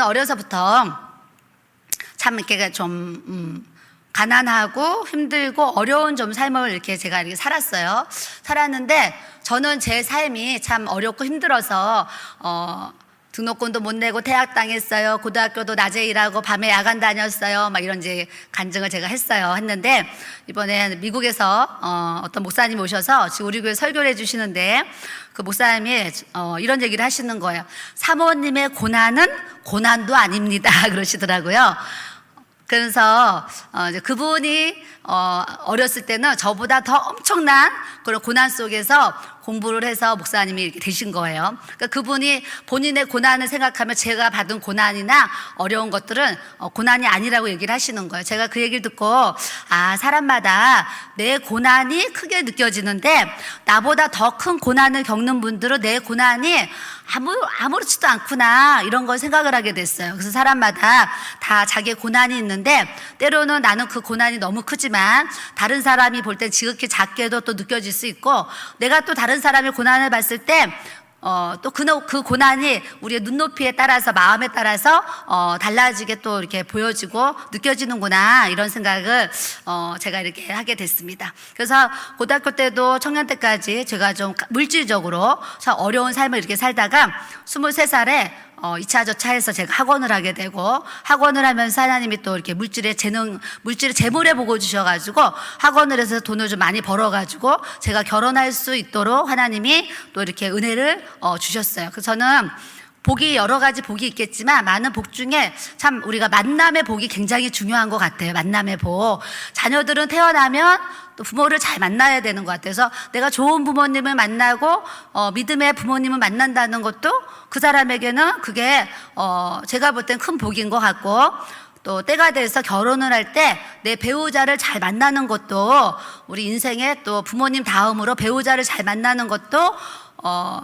어려서부터 참 이렇게 좀 가난하고 힘들고 어려운 좀 삶을 이렇게 제가 이렇게 살았는데 저는 제 삶이 참 어렵고 힘들어서 등록금도 못 내고 퇴학 당했어요. 고등학교도 낮에 일하고 밤에 야간 다녔어요. 막 이런 이제 간증을 제가 했는데 이번에 미국에서 어떤 목사님 오셔서 지금 우리 교회 설교를 해주시는데 그 목사님이 이런 얘기를 하시는 거예요. 사모님의 고난은 고난도 아닙니다. 그러시더라고요. 그래서 이제 그분이 어렸을 때는 저보다 더 엄청난 그런 고난 속에서 공부를 해서 목사님이 이렇게 되신 거예요. 그러니까 그분이 본인의 고난을 생각하면 제가 받은 고난이나 어려운 것들은 고난이 아니라고 얘기를 하시는 거예요. 제가 그 얘기를 듣고 사람마다 내 고난이 크게 느껴지는데 나보다 더 큰 고난을 겪는 분들은 내 고난이 아무렇지도 않구나 이런 걸 생각을 하게 됐어요. 그래서 사람마다 다 자기의 고난이 있는데 때로는 나는 그 고난이 너무 크지만 다른 사람이 볼 때 지극히 작게도 또 느껴질 수 있고 내가 또 다른 사람의 고난을 봤을 때 또 그 고난이 우리의 눈높이에 따라서 마음에 따라서 달라지게 또 이렇게 보여지고 느껴지는구나 이런 생각을 제가 이렇게 하게 됐습니다. 그래서 고등학교 때도 청년 때까지 제가 좀 물질적으로 참 어려운 삶을 이렇게 살다가 23살에 2차 저차해서 제가 학원을 하게 되고 학원을 하면서 하나님이 또 이렇게 물질의 재물에 보고 주셔가지고 학원을 해서 돈을 좀 많이 벌어가지고 제가 결혼할 수 있도록 하나님이 또 이렇게 은혜를 주셨어요. 그래서 저는 여러 가지 복이 있겠지만 많은 복 중에 참 우리가 만남의 복이 굉장히 중요한 것 같아요. 만남의 복. 자녀들은 태어나면 또 부모를 잘 만나야 되는 것 같아요. 그래서 내가 좋은 부모님을 만나고 믿음의 부모님을 만난다는 것도 그 사람에게는 그게 제가 볼 땐 큰 복인 것 같고 또 때가 돼서 결혼을 할 때 내 배우자를 잘 만나는 것도 우리 인생에 또 부모님 다음으로 배우자를 잘 만나는 것도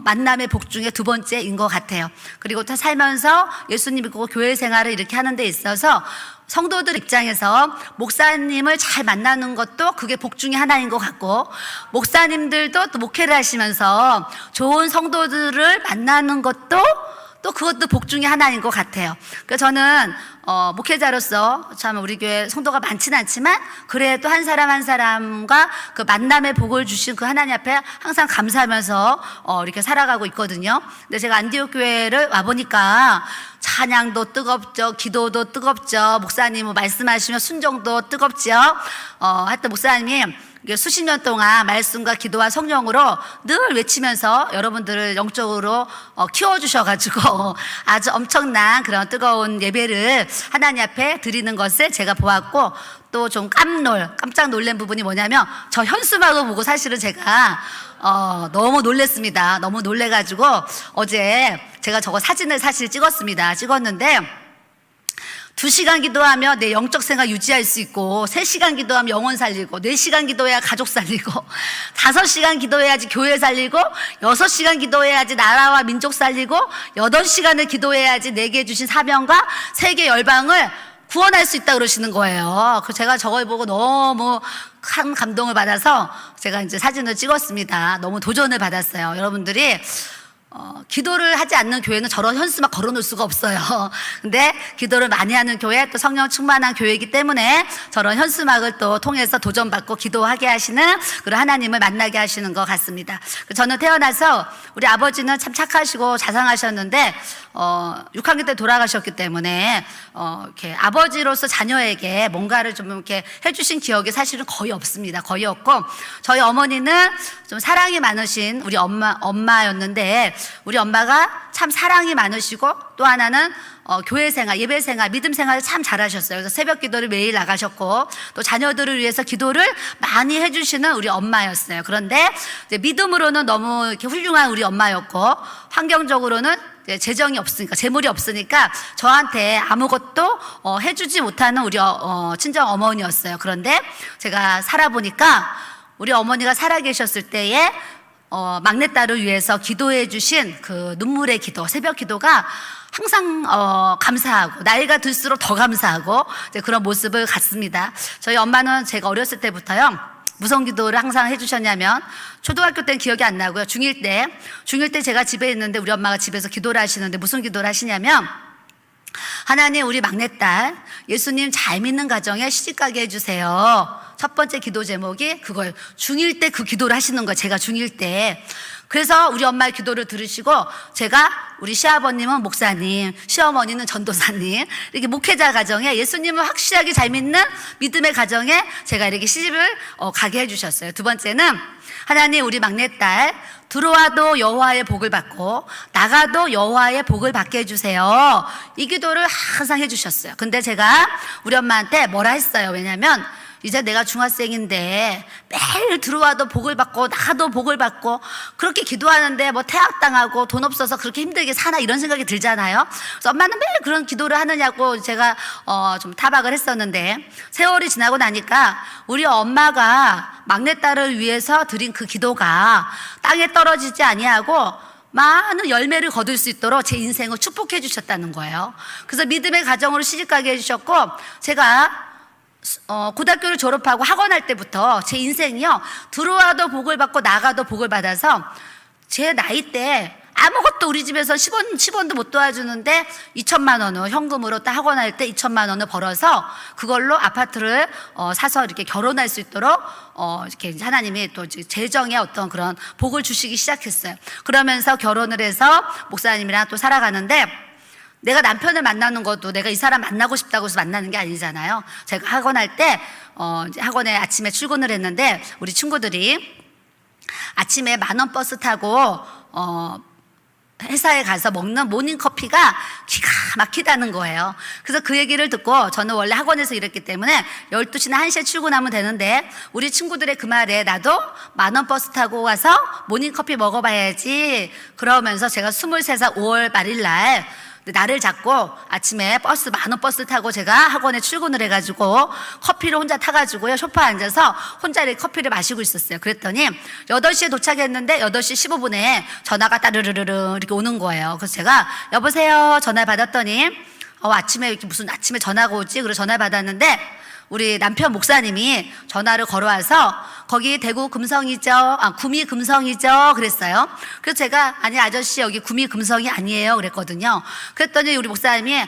만남의 복 중에 두 번째인 것 같아요. 그리고 또 살면서 예수님 믿고 교회 생활을 이렇게 하는 데 있어서 성도들 입장에서 목사님을 잘 만나는 것도 그게 복 중에 하나인 것 같고 목사님들도 또 목회를 하시면서 좋은 성도들을 만나는 것도 또 그것도 복 중에 하나인 것 같아요. 그래서 저는 목회자로서 참 우리 교회 성도가 많지는 않지만 그래도 한 사람 한 사람과 그 만남의 복을 주신 그 하나님 앞에 항상 감사하면서 이렇게 살아가고 있거든요. 근데 제가 안디옥 교회를 와보니까 찬양도 뜨겁죠, 기도도 뜨겁죠, 목사님 말씀하시면 순종도 뜨겁죠. 하여튼 목사님이 수십 년 동안 말씀과 기도와 성령으로 늘 외치면서 여러분들을 영적으로 키워주셔가지고 아주 엄청난 그런 뜨거운 예배를 하나님 앞에 드리는 것을 제가 보았고 또 좀 깜짝 놀란 부분이 뭐냐면 저 현수막을 보고 사실은 제가 너무 놀랬습니다. 너무 놀래가지고 어제 제가 저거 사진을 사실 찍었는데 2시간 기도하며 내 영적 생활 유지할 수 있고 3시간 기도하면 영혼 살리고 4시간 기도해야 가족 살리고 5시간 기도해야지 교회 살리고 6시간 기도해야지 나라와 민족 살리고 8시간을 기도해야지 내게 주신 사명과 세계 열방을 구원할 수 있다 그러시는 거예요. 그래서 제가 저걸 보고 너무 큰 감동을 받아서 제가 이제 사진을 찍었습니다. 너무 도전을 받았어요. 여러분들이 기도를 하지 않는 교회는 저런 현수막 걸어놓을 수가 없어요. 근데 기도를 많이 하는 교회 또 성령 충만한 교회이기 때문에 저런 현수막을 또 통해서 도전받고 기도하게 하시는 그런 하나님을 만나게 하시는 것 같습니다. 저는 태어나서 우리 아버지는 참 착하시고 자상하셨는데 6학년 때 돌아가셨기 때문에 이렇게 아버지로서 자녀에게 뭔가를 좀 이렇게 해주신 기억이 사실은 거의 없습니다. 거의 없고 저희 어머니는 좀 사랑이 많으신 우리 엄마였는데 우리 엄마가 참 사랑이 많으시고 또 하나는 교회 생활, 예배 생활, 믿음 생활을 참 잘하셨어요. 그래서 새벽 기도를 매일 나가셨고 또 자녀들을 위해서 기도를 많이 해주시는 우리 엄마였어요. 그런데 이제 믿음으로는 너무 이렇게 훌륭한 우리 엄마였고 환경적으로는 재정이 없으니까 재물이 없으니까 저한테 아무것도 해주지 못하는 우리 친정 어머니였어요. 그런데 제가 살아보니까 우리 어머니가 살아계셨을 때에 막내딸을 위해서 기도해 주신 그 눈물의 기도, 새벽 기도가 항상 감사하고 나이가 들수록 더 감사하고 이제 그런 모습을 갖습니다. 저희 엄마는 제가 어렸을 때부터요 무슨 기도를 항상 해주셨냐면 초등학교 때는 기억이 안 나고요. 중1 때 제가 집에 있는데 우리 엄마가 집에서 기도를 하시는데 무슨 기도를 하시냐면 하나님, 우리 막내딸 예수님 잘 믿는 가정에 시집가게 해주세요. 첫 번째 기도 제목이 그거예요. 중1 때 그 기도를 하시는 거예요. 제가 중1 때. 그래서 우리 엄마의 기도를 들으시고 제가 우리 시아버님은 목사님, 시어머니는 전도사님, 이렇게 목회자 가정에 예수님을 확실하게 잘 믿는 믿음의 가정에 제가 이렇게 시집을 가게 해주셨어요. 두 번째는 하나님, 우리 막내딸 들어와도 여호와의 복을 받고 나가도 여호와의 복을 받게 해주세요. 이 기도를 항상 해주셨어요. 근데 제가 우리 엄마한테 뭐라 했어요. 왜냐면 이제 내가 중학생인데 매일 들어와도 복을 받고 나가도 복을 받고 그렇게 기도하는데 뭐 퇴학당하고 돈 없어서 그렇게 힘들게 사나 이런 생각이 들잖아요. 그래서 엄마는 매일 그런 기도를 하느냐고 제가 좀 타박을 했었는데 세월이 지나고 나니까 우리 엄마가 막내딸을 위해서 드린 그 기도가 땅에 떨어지지 아니하고 많은 열매를 거둘 수 있도록 제 인생을 축복해 주셨다는 거예요. 그래서 믿음의 가정으로 시집가게 해주셨고 제가 고등학교를 졸업하고 학원 할 때부터 제 인생이요 들어와도 복을 받고 나가도 복을 받아서 제 나이 때 아무것도 우리 집에서 10원도 못 도와주는데 2천만 원을 현금으로 딱 학원 할 때 2천만 원을 벌어서 그걸로 아파트를 사서 이렇게 결혼할 수 있도록 이렇게 하나님이 또 재정에 어떤 그런 복을 주시기 시작했어요. 그러면서 결혼을 해서 목사님이랑 또 살아가는데 내가 남편을 만나는 것도 내가 이 사람 만나고 싶다고 해서 만나는 게 아니잖아요. 제가 학원 할 때 학원에 아침에 출근을 했는데 우리 친구들이 아침에 10,000원 버스 타고 회사에 가서 먹는 모닝커피가 기가 막히다는 거예요. 그래서 그 얘기를 듣고 저는 원래 학원에서 일했기 때문에 12시나 1시에 출근하면 되는데 우리 친구들의 그 말에 나도 10,000원 버스 타고 와서 모닝커피 먹어봐야지 그러면서 제가 23살 5월 말일 날 나를 잡고 아침에 10,000원 버스 타고 제가 학원에 출근을 해가지고 커피를 혼자 타가지고요 소파에 앉아서 혼자 이렇게 커피를 마시고 있었어요. 그랬더니 8시에 도착했는데 8시 15분에 전화가 따르르르 이렇게 오는 거예요. 그래서 제가 여보세요 전화 받았더니 아침에 이렇게 무슨 아침에 전화가 오지? 그래서 전화 받았는데 우리 남편 목사님이 전화를 걸어와서 거기 대구 금성이죠? 구미 금성이죠? 그랬어요. 그래서 제가 아니 아저씨 여기 구미 금성이 아니에요 그랬거든요. 그랬더니 우리 목사님이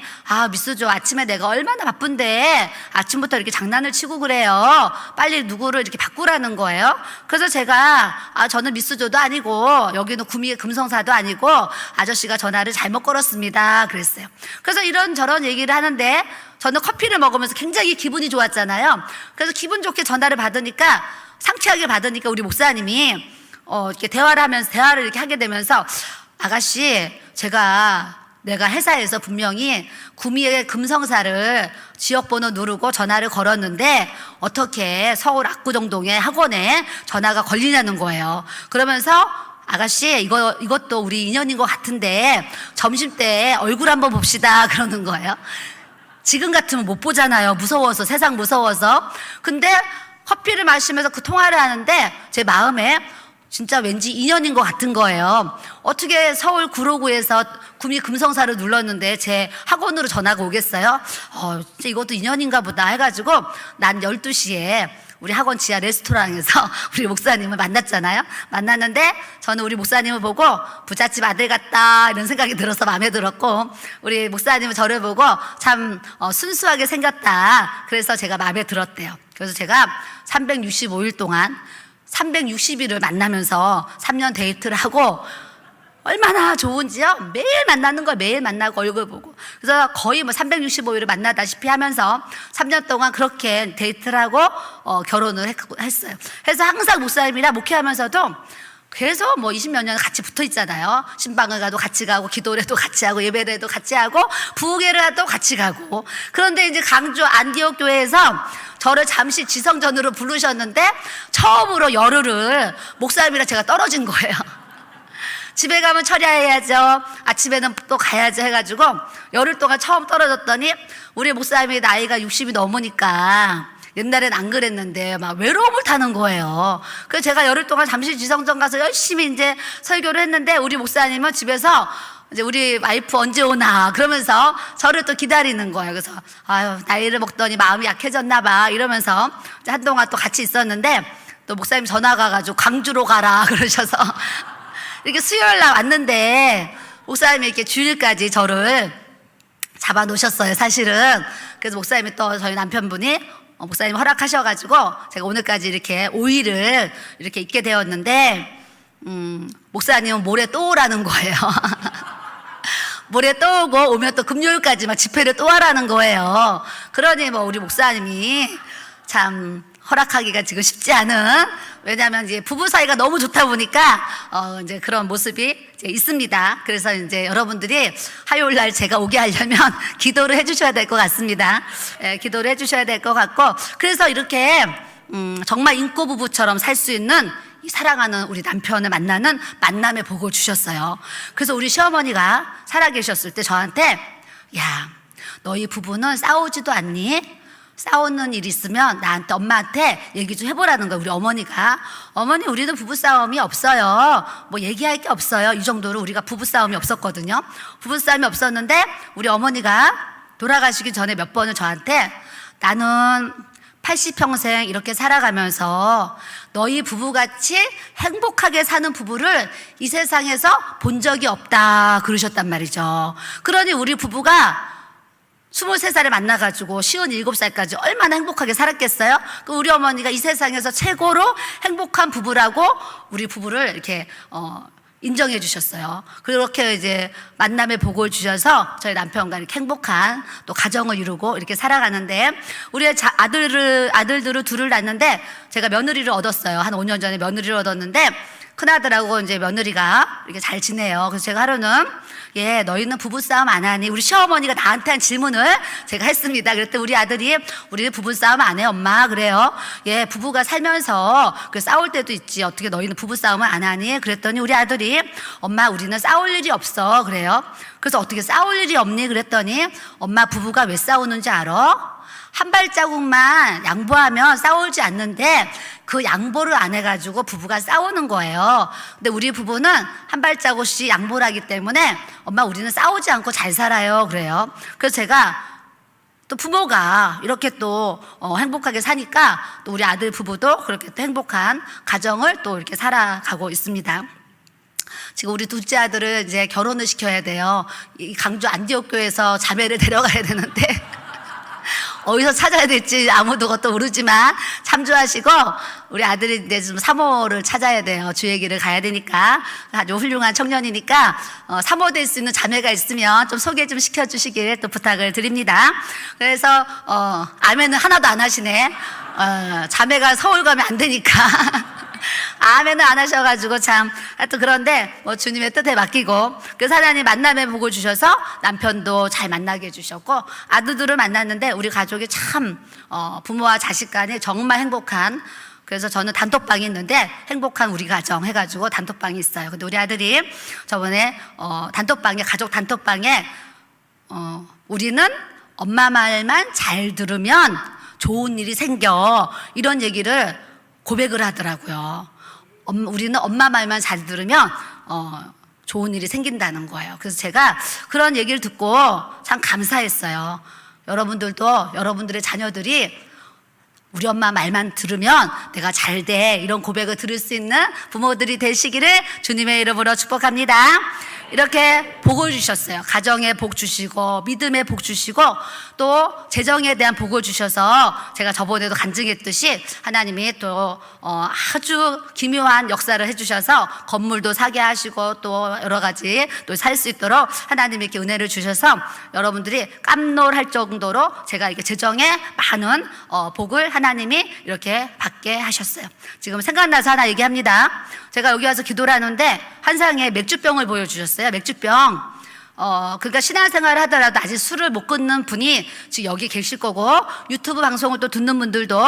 미수조 아침에 내가 얼마나 바쁜데 아침부터 이렇게 장난을 치고 그래요. 빨리 누구를 이렇게 바꾸라는 거예요. 그래서 제가 저는 미수조도 아니고 여기는 구미 금성사도 아니고 아저씨가 전화를 잘못 걸었습니다 그랬어요. 그래서 이런저런 얘기를 하는데 저는 커피를 먹으면서 굉장히 기분이 좋았잖아요. 그래서 기분 좋게 전화를 받으니까 상쾌하게 받으니까 우리 목사님이 이렇게 대화를 이렇게 하게 되면서 아가씨 내가 회사에서 분명히 구미의 금성사를 지역번호 누르고 전화를 걸었는데 어떻게 서울 압구정동의 학원에 전화가 걸리냐는 거예요. 그러면서 아가씨 이것도 우리 인연인 것 같은데 점심 때 얼굴 한번 봅시다 그러는 거예요. 지금 같으면 못 보잖아요. 무서워서 세상 무서워서. 근데 커피를 마시면서 그 통화를 하는데 제 마음에 진짜 왠지 인연인 것 같은 거예요. 어떻게 서울 구로구에서 구미 금성사를 눌렀는데 제 학원으로 전화가 오겠어요? 진짜 이것도 인연인가 보다 해가지고 난 12시에 우리 학원 지하 레스토랑에서 우리 목사님을 만났잖아요. 만났는데 저는 우리 목사님을 보고 부잣집 아들 같다 이런 생각이 들어서 마음에 들었고 우리 목사님은 저를 보고 참 순수하게 생겼다 그래서 제가 마음에 들었대요. 그래서 제가 365일 동안 360일을 만나면서 3년 데이트를 하고 얼마나 좋은지요. 매일 만나는 걸 매일 만나고 얼굴 보고 그래서 거의 365일을 만나다시피 하면서 3년 동안 그렇게 데이트를 하고 결혼을 했어요. 그래서 항상 목사님이랑 목회하면서도 계속 20몇 년 같이 붙어 있잖아요. 신방을 가도 같이 가고 기도를 해도 같이 하고 예배를 해도 같이 하고 부흥회를 해도 같이 가고 그런데 이제 강주 안디옥 교회에서 저를 잠시 지성전으로 부르셨는데 처음으로 열흘을 목사님이랑 제가 떨어진 거예요. 집에 가면 처리해야죠. 아침에는 또 가야죠 해가지고 열흘 동안 처음 떨어졌더니 우리 목사님이 나이가 60이 넘으니까 옛날엔 안 그랬는데 막 외로움을 타는 거예요. 그래서 제가 열흘 동안 잠시 지성전 가서 열심히 이제 설교를 했는데 우리 목사님은 집에서 이제 우리 와이프 언제 오나 그러면서 저를 또 기다리는 거예요. 그래서 나이를 먹더니 마음이 약해졌나 봐 이러면서 한동안 또 같이 있었는데 또 목사님 전화가 가지고 광주로 가라 그러셔서 이렇게 수요일 날 왔는데 목사님이 이렇게 주일까지 저를 잡아 놓으셨어요, 사실은. 그래서 목사님이 또 저희 남편분이 목사님 허락하셔가지고 제가 오늘까지 이렇게 5일을 이렇게 있게 되었는데, 목사님은 모레 또 오라는 거예요. 모레 또 오고, 오면 또 금요일까지 막 집회를 또 하라는 거예요. 그러니 뭐 우리 목사님이 참 허락하기가 지금 쉽지 않은, 왜냐하면 이제 부부 사이가 너무 좋다 보니까 이제 그런 모습이 이제 있습니다. 그래서 이제 여러분들이 화요일 날 제가 오게 하려면 기도를 해주셔야 될 것 같습니다. 예, 기도를 해주셔야 될 것 같고, 그래서 이렇게 정말 인고 부부처럼 살 수 있는 이 사랑하는 우리 남편을 만나는 만남의 복을 주셨어요. 그래서 우리 시어머니가 살아계셨을 때 저한테, 야, 너희 부부는 싸우지도 않니? 싸우는 일 있으면 나한테, 엄마한테 얘기 좀 해보라는 거예요. 우리 어머니가, 어머니 우리는 부부싸움이 없어요, 뭐 얘기할 게 없어요, 이 정도로 우리가 부부싸움이 없었거든요. 부부싸움이 없었는데 우리 어머니가 돌아가시기 전에 몇 번을 저한테, 나는 80평생 이렇게 살아가면서 너희 부부같이 행복하게 사는 부부를 이 세상에서 본 적이 없다 그러셨단 말이죠. 그러니 우리 부부가 23살에 만나가지고 57살까지 얼마나 행복하게 살았겠어요? 우리 어머니가 이 세상에서 최고로 행복한 부부라고 우리 부부를 이렇게 인정해 주셨어요. 그렇게 이제 만남의 복을 주셔서 저희 남편과 이렇게 행복한 또 가정을 이루고 이렇게 살아가는데, 우리 아들들을 둘을 낳았는데 제가 며느리를 얻었어요. 한 5년 전에 며느리를 얻었는데, 큰아들하고 이제 며느리가 이렇게 잘 지내요. 그래서 제가 하루는, 예, 너희는 부부싸움 안 하니? 우리 시어머니가 나한테 한 질문을 제가 했습니다. 그랬더니 우리 아들이, 우리는 부부싸움 안 해, 엄마. 그래요. 예, 부부가 살면서 싸울 때도 있지, 어떻게 너희는 부부싸움을 안 하니? 그랬더니 우리 아들이, 엄마, 우리는 싸울 일이 없어. 그래요. 그래서 어떻게 싸울 일이 없니? 그랬더니, 엄마, 부부가 왜 싸우는지 알아? 한 발자국만 양보하면 싸우지 않는데 그 양보를 안 해가지고 부부가 싸우는 거예요. 근데 우리 부부는 한 발자국씩 양보를 하기 때문에, 엄마, 우리는 싸우지 않고 잘 살아요. 그래요. 그래서 제가 또 부모가 이렇게 또 행복하게 사니까 또 우리 아들 부부도 그렇게 또 행복한 가정을 또 이렇게 살아가고 있습니다. 지금 우리 둘째 아들을 이제 결혼을 시켜야 돼요. 이 강주 안디옥 교회에서 자매를 데려가야 되는데 어디서 찾아야 될지 아무도 그것도 모르지만 참조하시고, 우리 아들이 이제 좀 사모를 찾아야 돼요. 주일기를 가야 되니까. 아주 훌륭한 청년이니까 사모 될 수 있는 자매가 있으면 좀 소개 좀 시켜주시길 또 부탁을 드립니다. 그래서 아멘은 하나도 안 하시네. 자매가 서울 가면 안 되니까 아멘은 안 하셔가지고 참, 하여튼 그런데 뭐 주님의 뜻에 맡기고, 그래서 하나님 만남의 복을 주셔서 남편도 잘 만나게 해주셨고, 아들들을 만났는데 우리 가족이 참 부모와 자식 간에 정말 행복한, 그래서 저는 단톡방이 있는데 행복한 우리 가정 해가지고 단톡방이 있어요. 근데 우리 아들이 저번에 단톡방에, 가족 단톡방에 우리는 엄마 말만 잘 들으면 좋은 일이 생겨, 이런 얘기를 고백을 하더라고요. 우리는 엄마 말만 잘 들으면 좋은 일이 생긴다는 거예요. 그래서 제가 그런 얘기를 듣고 참 감사했어요. 여러분들도, 여러분들의 자녀들이 우리 엄마 말만 들으면 내가 잘 돼, 이런 고백을 들을 수 있는 부모들이 되시기를 주님의 이름으로 축복합니다. 이렇게 복을 주셨어요. 가정에 복 주시고, 믿음에 복 주시고, 또 재정에 대한 복을 주셔서 제가 저번에도 간증했듯이 하나님이 또 아주 기묘한 역사를 해주셔서 건물도 사게 하시고, 또 여러 가지 또 살 수 있도록 하나님이 이렇게 은혜를 주셔서 여러분들이 깜놀할 정도로 제가 이렇게 재정에 많은 복을 하나님이 이렇게 받게 하셨어요. 지금 생각나서 하나 얘기합니다. 제가 여기 와서 기도를 하는데 한 상에 맥주병을 보여주셨어요. 맥주병. 그러니까 신앙생활을 하더라도 아직 술을 못 끊는 분이 지금 여기 계실 거고, 유튜브 방송을 또 듣는 분들도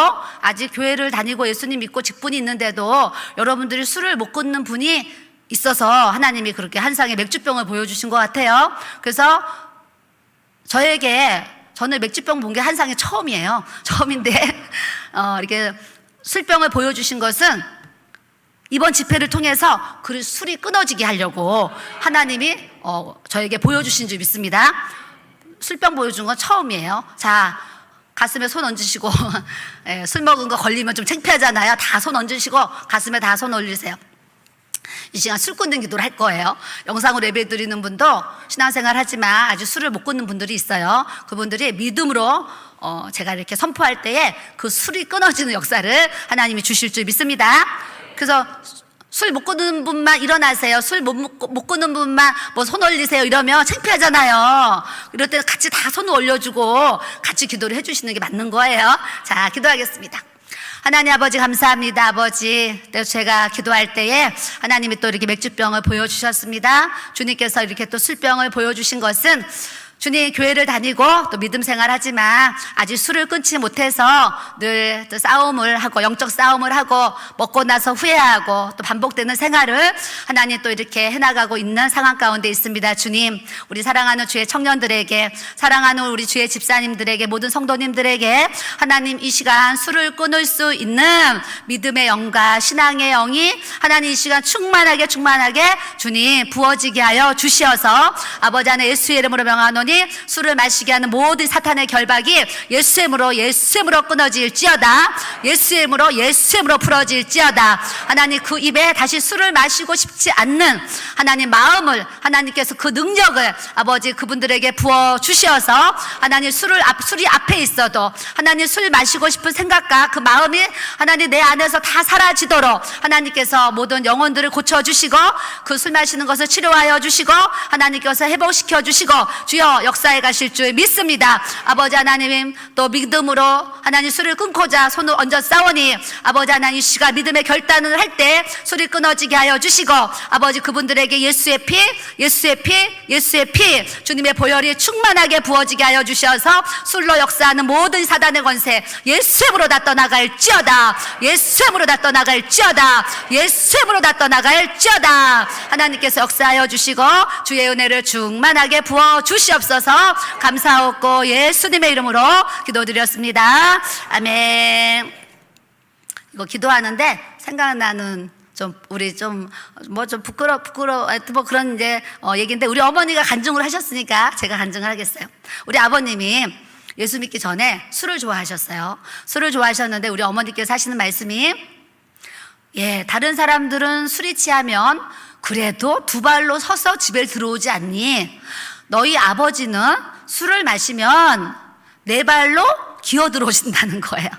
아직 교회를 다니고 예수님 믿고 직분이 있는데도 여러분들이 술을 못 끊는 분이 있어서 하나님이 그렇게 한 상에 맥주병을 보여주신 것 같아요. 그래서 저는 맥주병 본 게 한 상에 처음이에요. 처음인데 이렇게 술병을 보여주신 것은 이번 집회를 통해서 그 술이 끊어지게 하려고 하나님이 저에게 보여주신 줄 믿습니다. 술병 보여준 건 처음이에요. 자, 가슴에 손 얹으시고 술 먹은 거 걸리면 좀 창피하잖아요. 다 손 얹으시고 가슴에 다 손 올리세요. 이 시간 술 끊는 기도를 할 거예요. 영상으로 예배 드리는 분도 신앙생활 하지만 아직 술을 못 끊는 분들이 있어요. 그분들이 믿음으로 제가 이렇게 선포할 때에 그 술이 끊어지는 역사를 하나님이 주실 줄 믿습니다. 그래서 술 못 끊는 분만 일어나세요. 술 못 끊는 분만 뭐 손 올리세요. 이러면 창피하잖아요. 이럴 때 같이 다 손을 올려주고 같이 기도를 해주시는 게 맞는 거예요. 자, 기도하겠습니다. 하나님 아버지 감사합니다. 아버지, 또 제가 기도할 때에 하나님이 또 이렇게 맥주병을 보여주셨습니다. 주님께서 이렇게 또 술병을 보여주신 것은 주님 교회를 다니고 또 믿음 생활하지만 아직 술을 끊지 못해서 늘 또 싸움을 하고 영적 싸움을 하고 먹고 나서 후회하고 또 반복되는 생활을 하나님 또 이렇게 해나가고 있는 상황 가운데 있습니다. 주님, 우리 사랑하는 주의 청년들에게, 사랑하는 우리 주의 집사님들에게, 모든 성도님들에게 하나님 이 시간 술을 끊을 수 있는 믿음의 영과 신앙의 영이 하나님 이 시간 충만하게 주님 부어지게 하여 주시어서 아버지 안에 예수의 이름으로 명하노니 술을 마시게 하는 모든 사탄의 결박이 예수의 이름으로 끊어질지어다. 예수의 이름으로 풀어질지어다. 하나님 그 입에 다시 술을 마시고 싶지 않는 하나님 마음을 하나님께서 그 능력을 아버지 그분들에게 부어 주시어서 하나님 술이 앞에 있어도 하나님 술 마시고 싶은 생각과 그 마음이 하나님 내 안에서 다 사라지도록 하나님께서 모든 영혼들을 고쳐주시고 그 술 마시는 것을 치료하여 주시고 하나님께서 회복시켜 주시고 주여 역사에 가실 줄 믿습니다. 아버지 하나님 또 믿음으로 하나님 술을 끊고자 손을 얹어 싸우니 아버지 하나님 씨가 믿음의 결단을 할 때 술이 끊어지게 하여 주시고 아버지 그분들에게 예수의 피 주님의 보혈이 충만하게 부어지게 하여 주셔서 술로 역사하는 모든 사단의 권세 예수의 이름으로 다 떠나갈지어다. 예수의 이름으로 다 떠나갈지어다. 예수의 이름으로 다 떠나갈지어다. 하나님께서 역사하여 주시고 주의 은혜를 충만하게 부어 주시옵소서. 감사하고 예수님의 이름으로 기도드렸습니다. 아멘. 이거 기도하는데 생각나는 우리 부끄러 뭐 그런 이제 얘기인데 우리 어머니가 간증을 하셨으니까 제가 간증을 하겠어요. 우리 아버님이 예수 믿기 전에 술을 좋아하셨어요. 술을 좋아하셨는데 우리 어머니께서 하시는 말씀이 다른 사람들은 술이 취하면 그래도 두 발로 서서 집에 들어오지 않니? 너희 아버지는 술을 마시면 네 발로 기어 들어오신다는 거예요.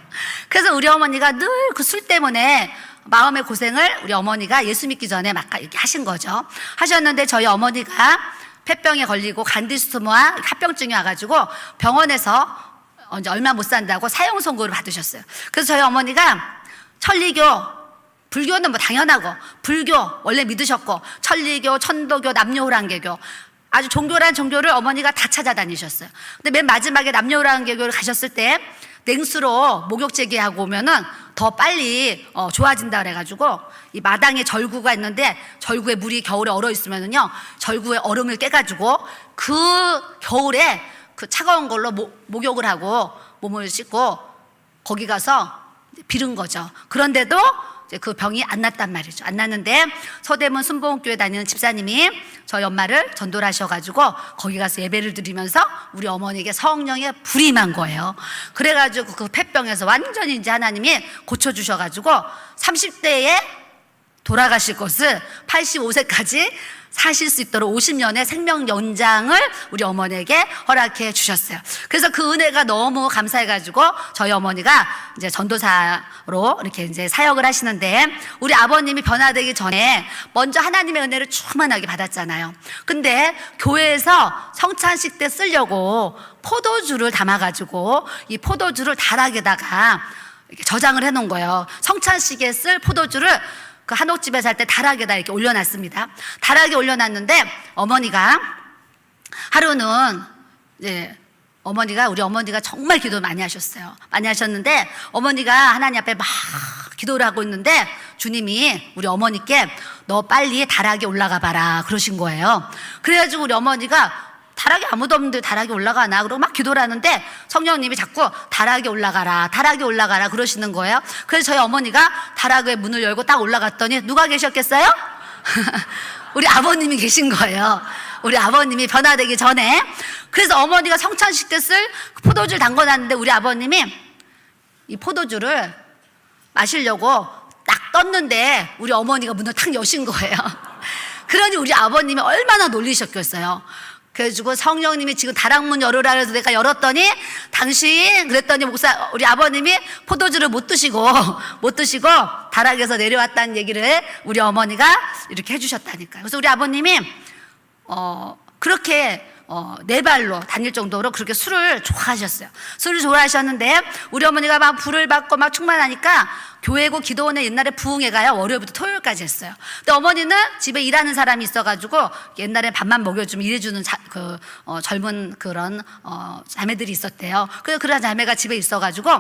그래서 우리 어머니가 늘 그 술 때문에 마음의 고생을 우리 어머니가 예수 믿기 전에 막 이렇게 하신 거죠. 하셨는데 저희 어머니가 폐병에 걸리고 간디스토마 합병증이 와가지고 병원에서 이제 얼마 못 산다고 사형 선고를 받으셨어요. 그래서 저희 어머니가 천리교, 불교는 뭐 당연하고 불교 원래 믿으셨고 천리교, 천도교, 남녀호랑개교 아주 종교란 종교를 어머니가 다 찾아다니셨어요. 근데 맨 마지막에 남녀호랑개교를 가셨을 때 냉수로 목욕 제기하고 오면은 더 빨리 좋아진다 그래가지고 이 마당에 절구가 있는데 절구에 물이 겨울에 얼어 있으면은요 절구에 얼음을 깨가지고 그 겨울에 그 차가운 걸로 목욕을 하고 몸을 씻고 거기 가서 비른 거죠. 그런데도 이제 그 병이 안 났단 말이죠. 안 났는데 서대문 순복음교회 다니는 집사님이 저희 엄마를 전도를 하셔가지고 거기 가서 예배를 드리면서 우리 어머니에게 성령의 불이 임한 거예요. 그래가지고 그 폐병에서 완전히 이제 하나님이 고쳐주셔가지고 30대에 돌아가실 것을 85세까지 사실 수 있도록 50년의 생명 연장을 우리 어머니에게 허락해 주셨어요. 그래서 그 은혜가 너무 감사해가지고 저희 어머니가 이제 전도사로 이렇게 이제 사역을 하시는데 우리 아버님이 변화되기 전에 먼저 하나님의 은혜를 충만하게 받았잖아요. 근데 교회에서 성찬식 때 쓰려고 포도주를 담아가지고 이 포도주를 다락에다가 이렇게 저장을 해 놓은 거예요. 성찬식에 쓸 포도주를 그 한옥집에서 할 때 다락에다 이렇게 올려놨습니다. 다락에 올려놨는데 어머니가 하루는 우리 어머니가 정말 기도를 많이 하셨어요. 많이 하셨는데 어머니가 하나님 앞에 막 기도를 하고 있는데 주님이 우리 어머니께 너 빨리 다락에 올라가 봐라 그러신 거예요. 그래가지고 우리 어머니가 다락에 아무도 없는데 다락에 올라가나? 그러고 막 기도를 하는데 성령님이 자꾸 다락에 올라가라 그러시는 거예요. 그래서 저희 어머니가 다락의 문을 열고 딱 올라갔더니 누가 계셨겠어요? 우리 아버님이 계신 거예요. 우리 아버님이 변화되기 전에. 그래서 어머니가 성찬식 때 쓸 포도주를 담궈놨는데 우리 아버님이 이 포도주를 마시려고 딱 떴는데 우리 어머니가 문을 탁 여신 거예요. 그러니 우리 아버님이 얼마나 놀리셨겠어요. 그래가지고 성령님이 지금 다락문 열으라 해서 내가 열었더니 당신 그랬더니 우리 아버님이 포도주를 못 드시고 다락에서 내려왔다는 얘기를 우리 어머니가 이렇게 해주셨다니까요. 그래서 우리 아버님이 그렇게 네 발로 다닐 정도로 그렇게 술을 좋아하셨어요. 술을 좋아하셨는데 우리 어머니가 막 불을 받고 막 충만하니까 교회고 기도원에 옛날에 부흥회가요 월요일부터 토요일까지 했어요. 근데 어머니는 집에 일하는 사람이 있어가지고 옛날에 밥만 먹여주면 일해주는 젊은 그런 자매들이 있었대요. 그래서 그런 자매가 집에 있어가지고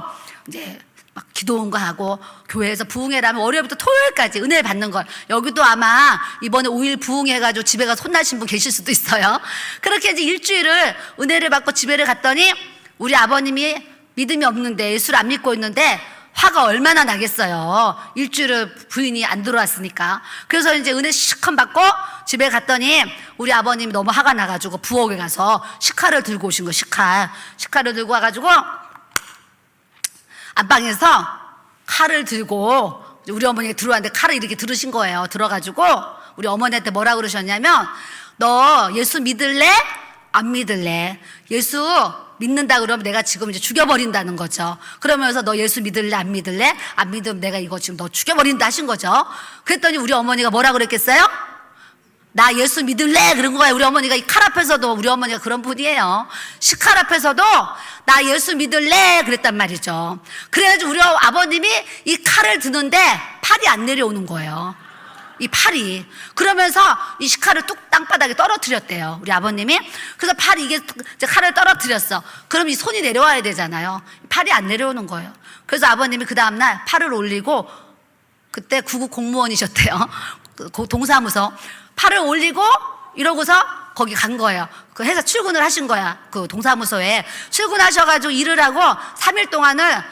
이제 막 기도원가 하고 교회에서 부흥회라면 월요일부터 토요일까지 은혜를 받는 걸. 여기도 아마 이번에 5일 부흥해가지고 집에 가서 혼나신 분 계실 수도 있어요. 그렇게 이제 일주일을 은혜를 받고 집에를 갔더니 우리 아버님이 믿음이 없는데 예수를 안 믿고 있는데 화가 얼마나 나겠어요. 일주일을 부인이 안 들어왔으니까. 그래서 이제 은혜 시컷 받고 집에 갔더니 우리 아버님이 너무 화가 나가지고 부엌에 가서 식칼을 들고 오신 거예요. 식칼을 들고 와가지고 안방에서 칼을 들고 우리 어머니가 들어왔는데 칼을 이렇게 들으신 거예요. 들어가지고 우리 어머니한테 뭐라 그러셨냐면 너 예수 믿을래? 안 믿을래? 예수 믿는다 그러면 내가 지금 이제 죽여버린다는 거죠. 그러면서 너 예수 믿을래? 안 믿을래? 안 믿으면 내가 이거 지금 너 죽여버린다 하신 거죠. 그랬더니 우리 어머니가 뭐라 그랬겠어요? 나 예수 믿을래? 그런 거예요. 우리 어머니가 이 칼 앞에서도 우리 어머니가 그런 분이에요. 식칼 앞에서도 나 예수 믿을래? 그랬단 말이죠. 그래가지고 우리 아버님이 이 칼을 드는데 팔이 안 내려오는 거예요. 이 팔이. 그러면서 이 식칼을 뚝 땅바닥에 떨어뜨렸대요. 우리 아버님이. 그래서 팔이 이게 칼을 떨어뜨렸어. 그럼 이 손이 내려와야 되잖아요. 팔이 안 내려오는 거예요. 그래서 아버님이 그 다음날 팔을 올리고 그때 구급 공무원이셨대요. 동사무소. 팔을 올리고 이러고서 거기 간 거예요. 그 회사 출근을 하신 거야. 그 동사무소에. 출근하셔가지고 일을 하고 3일 동안을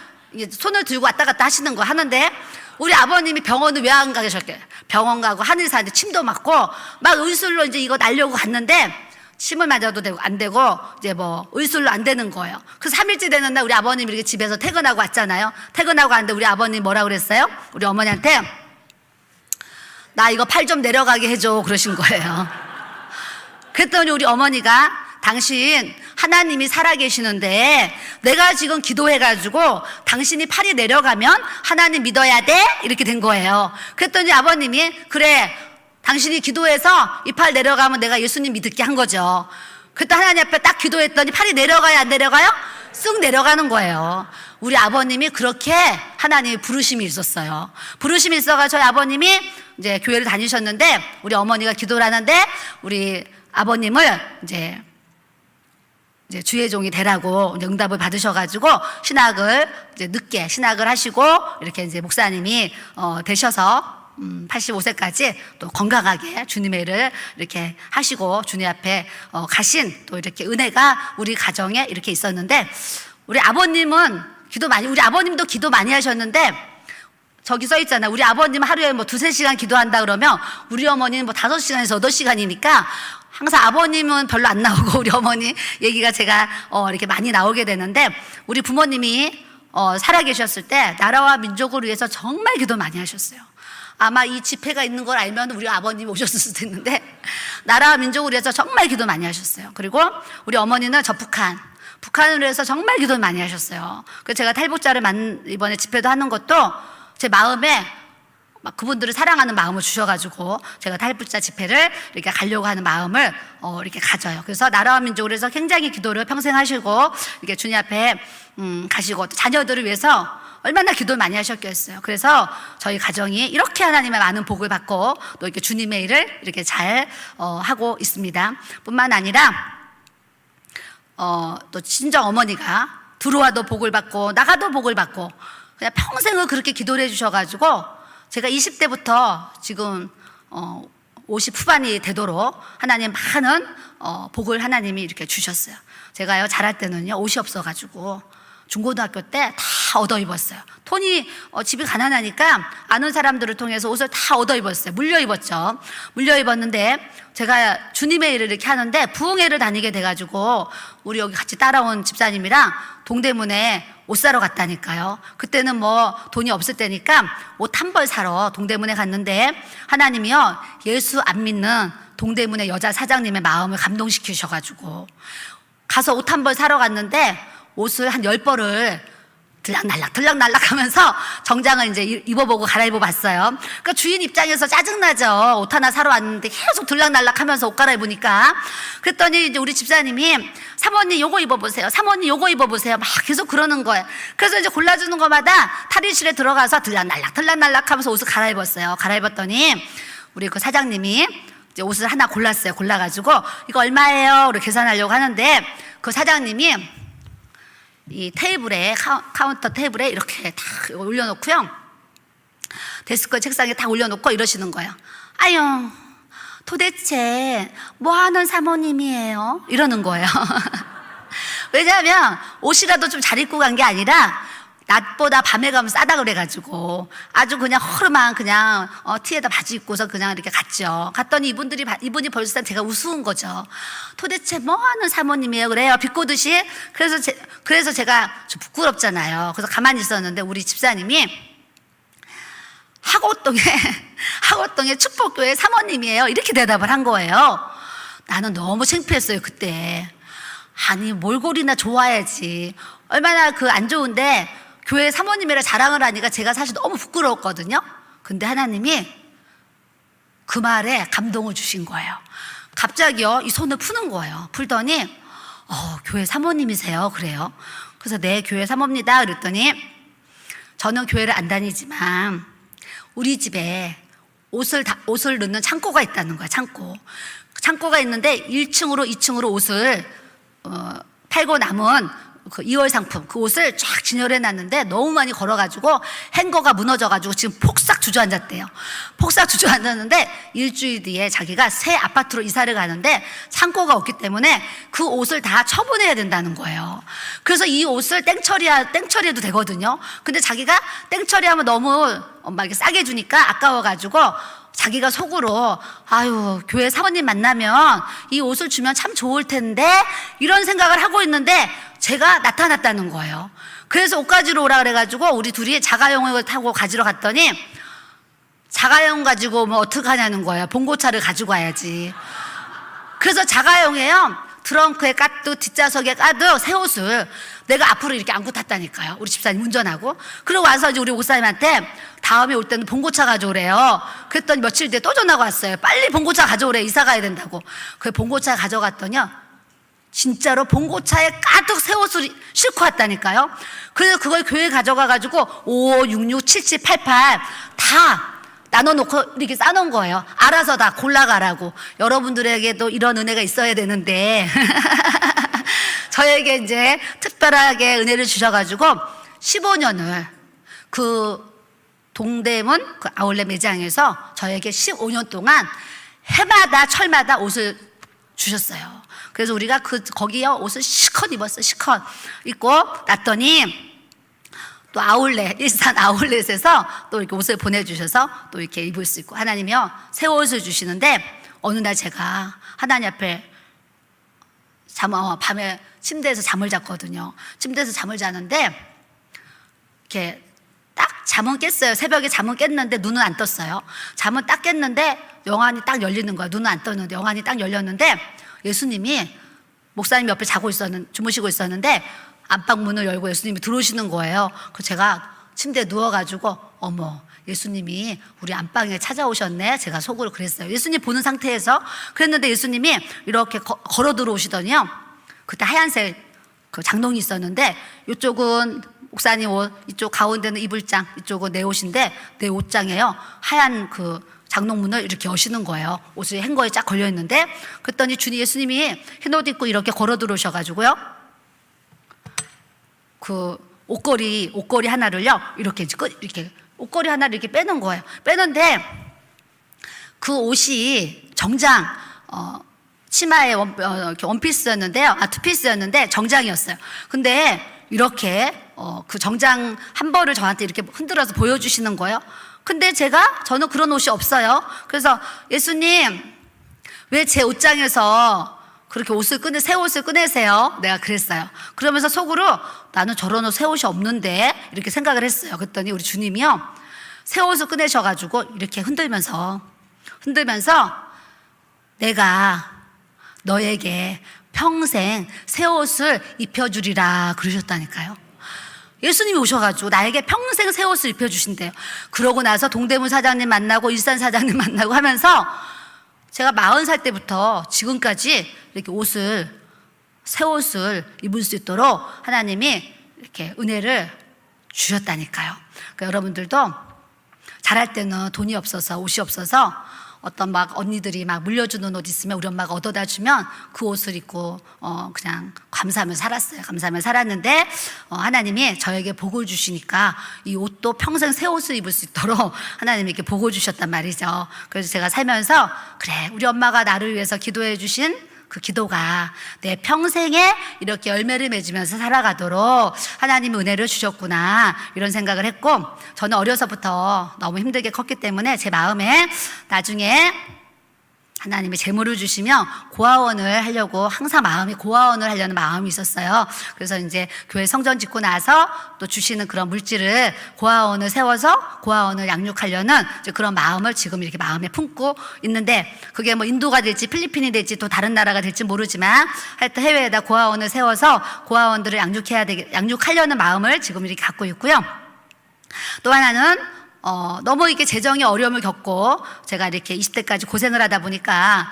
손을 들고 왔다 갔다 하시는 거 하는데 우리 아버님이 병원을 왜 안 가셨게? 병원 가고 한의사한테 침도 맞고 막 의술로 이제 이거 날려고 갔는데 침을 맞아도 되고 안 되고 이제 뭐 의술로 안 되는 거예요. 그래서 3일째 되는 날 우리 아버님이 이렇게 집에서 퇴근하고 왔잖아요. 퇴근하고 왔는데 우리 아버님 뭐라 그랬어요? 우리 어머니한테 나 이거 팔 좀 내려가게 해줘 그러신 거예요. 그랬더니 우리 어머니가 당신 하나님이 살아계시는데 내가 지금 기도해가지고 당신이 팔이 내려가면 하나님 믿어야 돼? 이렇게 된 거예요. 그랬더니 아버님이 그래 당신이 기도해서 이 팔 내려가면 내가 예수님 믿을게 한 거죠. 그랬더니 하나님 앞에 딱 기도했더니 팔이 내려가요 안 내려가요? 쓱 내려가는 거예요. 우리 아버님이 그렇게 하나님의 부르심이 있었어요. 부르심이 있어가지고 저희 아버님이 이제 교회를 다니셨는데 우리 어머니가 기도를 하는데 우리 아버님을 이제 주의 종이 되라고 응답을 받으셔가지고 신학을 이제 늦게 신학을 하시고 이렇게 이제 목사님이 되셔서 85세까지 또 건강하게 주님의 일을 이렇게 하시고 주님 앞에 가신 또 이렇게 은혜가 우리 가정에 이렇게 있었는데 우리 아버님은 우리 아버님도 기도 많이 하셨는데 저기 써 있잖아요. 우리 아버님 하루에 뭐 2-3시간 기도한다 그러면 우리 어머니는 뭐 5시간에서 8시간이니까 항상 아버님은 별로 안 나오고 우리 어머니 얘기가 제가 이렇게 많이 나오게 되는데 우리 부모님이 살아계셨을 때 나라와 민족을 위해서 정말 기도 많이 하셨어요. 아마 이 집회가 있는 걸 알면 우리 아버님 오셨을 수도 있는데 나라와 민족을 위해서 정말 기도 많이 하셨어요. 그리고 우리 어머니는 북한을 위해서 정말 기도 많이 하셨어요. 그래서 제가 탈북자를 이번에 집회도 하는 것도 제 마음에 막 그분들을 사랑하는 마음을 주셔가지고 제가 탈북자 집회를 이렇게 가려고 하는 마음을 이렇게 가져요. 그래서 나라와 민족을 위해서 굉장히 기도를 평생 하시고 이렇게 주님 앞에 가시고 또 자녀들을 위해서 얼마나 기도를 많이 하셨겠어요. 그래서 저희 가정이 이렇게 하나님의 많은 복을 받고 또 이렇게 주님의 일을 이렇게 잘 하고 있습니다. 뿐만 아니라 또 친정 어머니가 들어와도 복을 받고 나가도 복을 받고 그냥 평생을 그렇게 기도를 해주셔가지고 제가 20대부터 지금 50 후반이 되도록 하나님 많은 복을 하나님이 이렇게 주셨어요. 제가요 자랄 때는요 옷이 없어가지고 중고등학교 때 다 얻어 입었어요. 돈이 집이 가난하니까 아는 사람들을 통해서 옷을 다 얻어 입었어요. 물려 입었죠. 물려 입었는데 제가 주님의 일을 이렇게 하는데 부흥회를 다니게 돼가지고 우리 여기 같이 따라온 집사님이랑 동대문에 옷 사러 갔다니까요. 그때는 뭐 돈이 없을 때니까 옷 한 벌 사러 동대문에 갔는데 하나님이요, 예수 안 믿는 동대문의 여자 사장님의 마음을 감동시키셔가지고 가서 옷 한 벌 사러 갔는데 옷을 한 10벌을 들락날락 하면서 정장을 이제 입어보고 갈아입어 봤어요. 그러니까 주인 입장에서 짜증나죠. 옷 하나 사러 왔는데 계속 들락날락 하면서 옷 갈아입으니까. 그랬더니 이제 우리 집사님이 사모님 요거 입어보세요. 사모님 요거 입어보세요. 막 계속 그러는 거예요. 그래서 이제 골라주는 것마다 탈의실에 들어가서 들락날락 하면서 옷을 갈아입었어요. 갈아입었더니 우리 그 사장님이 이제 옷을 하나 골랐어요. 골라가지고 이거 얼마예요? 이렇게 계산하려고 하는데 그 사장님이 이 테이블에, 카운터 테이블에 이렇게 다 올려놓고요, 데스크 책상에 다 올려놓고 이러시는 거예요. 아유, 도대체 뭐 하는 사모님이에요? 이러는 거예요. 왜냐하면 옷이라도 좀 잘 입고 간 게 아니라 낮보다 밤에 가면 싸다 그래가지고 아주 그냥 허름한 그냥 티에다 바지 입고서 그냥 이렇게 갔죠. 갔더니 이분이 벌써 제가 우스운 거죠. 도대체 뭐 하는 사모님이에요? 그래요. 비꼬듯이. 그래서 제가 좀 부끄럽잖아요. 그래서 가만히 있었는데 우리 집사님이 하고동의 축복교회 사모님이에요. 이렇게 대답을 한 거예요. 나는 너무 창피했어요, 그때. 아니, 몰골이나 좋아야지. 얼마나 그 안 좋은데 교회 사모님이라 자랑을 하니까 제가 사실 너무 부끄러웠거든요. 근데 하나님이 그 말에 감동을 주신 거예요. 갑자기요, 이 손을 푸는 거예요. 풀더니 교회 사모님이세요? 그래요. 그래서 네, 교회 사모입니다. 그랬더니 저는 교회를 안 다니지만 우리 집에 옷을 넣는 창고가 있다는 거야. 창고가 있는데 1층으로 2층으로 옷을 팔고 남은 그 2월 상품, 그 옷을 쫙 진열해 놨는데 너무 많이 걸어가지고 행거가 무너져가지고 지금 폭삭 주저앉았대요. 폭삭 주저앉았는데 일주일 뒤에 자기가 새 아파트로 이사를 가는데 창고가 없기 때문에 그 옷을 다 처분해야 된다는 거예요. 그래서 이 옷을 땡처리해도 되거든요. 근데 자기가 땡처리하면 너무 막 이렇게 싸게 주니까 아까워가지고 자기가 속으로 아유, 교회 사모님 만나면 이 옷을 주면 참 좋을 텐데 이런 생각을 하고 있는데 제가 나타났다는 거예요. 그래서 옷 가지러 오라 그래가지고 우리 둘이 자가용을 타고 가지러 갔더니 자가용 가지고 뭐 어떡하냐는 거예요. 봉고차를 가지고 와야지. 그래서 자가용에요, 트렁크에 가득 뒷좌석에 가득 새 옷을 내가 앞으로 이렇게 안고 탔다니까요. 우리 집사님 운전하고. 그리고 와서 이제 우리 목사님한테 다음에 올 때는 봉고차 가져오래요. 그랬더니 며칠 뒤에 또 전화가 왔어요. 빨리 봉고차 가져오래. 이사 가야 된다고. 그 봉고차 가져갔더니요, 진짜로 봉고차에 가득 새 옷을 싣고 왔다니까요. 그래서 그걸 교회에 가져가가지고 5, 6, 6, 7, 7, 8, 8 다 나눠놓고 이렇게 싸놓은 거예요. 알아서 다 골라가라고. 여러분들에게도 이런 은혜가 있어야 되는데 저에게 이제 특별하게 은혜를 주셔가지고 15년을 그 동대문 그 아울렛 매장에서 저에게 15년 동안 해마다 철마다 옷을 주셨어요. 그래서 우리가 거기요 옷을 실컷 입었어요. 실컷 입고 났더니 또 일산 아울렛에서 또 이렇게 옷을 보내주셔서 또 이렇게 입을 수 있고, 하나님이요 새 옷을 주시는데 어느 날 제가 하나님 앞에 밤에 침대에서 잠을 잤거든요. 침대에서 잠을 자는데 이렇게 딱 잠은 깼어요. 새벽에 잠은 깼는데 눈은 안 떴어요. 잠은 딱 깼는데 영안이 딱 열리는 거야. 눈은 안 떴는데 영안이 딱 열렸는데 예수님이, 목사님 옆에 주무시고 있었는데 안방 문을 열고 예수님이 들어오시는 거예요. 그 제가 침대에 누워가지고 어머, 예수님이 우리 안방에 찾아오셨네. 제가 속으로 그랬어요. 예수님 보는 상태에서 그랬는데 예수님이 이렇게 걸어 들어오시더니요, 그때 하얀색 그 장롱이 있었는데 이쪽은 목사님 옷, 이쪽 가운데는 이불장, 이쪽은 내 옷인데 내 옷장에요 하얀 그 장롱문을 이렇게 여시는 거예요. 옷이 행거에 쫙 걸려 있는데, 그랬더니 예수님이 흰 옷 입고 이렇게 걸어 들어오셔가지고요, 그 옷걸이 하나를요 이렇게 옷걸이 하나를 이렇게 빼는 거예요. 빼는데 그 옷이 정장 치마에 원피스였는데요, 투피스였는데 정장이었어요. 근데 이렇게 그 정장 한 벌을 저한테 이렇게 흔들어서 보여주시는 거예요. 근데 저는 그런 옷이 없어요. 그래서 예수님, 왜 제 옷장에서 그렇게 새 옷을 꺼내세요. 내가 그랬어요. 그러면서 속으로 나는 저런 옷 새 옷이 없는데 이렇게 생각을 했어요. 그랬더니 우리 주님이요, 새 옷을 꺼내셔가지고 이렇게 흔들면서 내가 너에게 평생 새 옷을 입혀주리라 그러셨다니까요. 예수님이 오셔가지고 나에게 평생 새 옷을 입혀주신대요. 그러고 나서 동대문 사장님 만나고 일산 사장님 만나고 하면서 제가 40살 때부터 지금까지 이렇게 새 옷을 입을 수 있도록 하나님이 이렇게 은혜를 주셨다니까요. 그러니까 여러분들도 잘할 때는 돈이 없어서, 옷이 없어서 어떤 막 언니들이 막 물려주는 옷 있으면 우리 엄마가 얻어다 주면 그 옷을 입고 그냥 감사하며 살았어요. 감사하며 살았는데 하나님이 저에게 복을 주시니까 이 옷도 평생 새 옷을 입을 수 있도록 하나님이 이렇게 복을 주셨단 말이죠. 그래서 제가 살면서 그래, 우리 엄마가 나를 위해서 기도해 주신 그 기도가 내 평생에 이렇게 열매를 맺으면서 살아가도록 하나님이 은혜를 주셨구나, 이런 생각을 했고, 저는 어려서부터 너무 힘들게 컸기 때문에 제 마음에 나중에 하나님이 재물을 주시면 고아원을 하려고, 항상 고아원을 하려는 마음이 있었어요. 그래서 이제 교회 성전 짓고 나서 또 주시는 그런 물질을 고아원을 세워서 고아원을 양육하려는 이제 그런 마음을 지금 이렇게 마음에 품고 있는데, 그게 뭐 인도가 될지 필리핀이 될지 또 다른 나라가 될지 모르지만 하여튼 해외에다 고아원을 세워서 고아원들을 양육하려는 마음을 지금 이렇게 갖고 있고요. 또 하나는 너무 이렇게 재정의 어려움을 겪고 제가 이렇게 20대까지 고생을 하다 보니까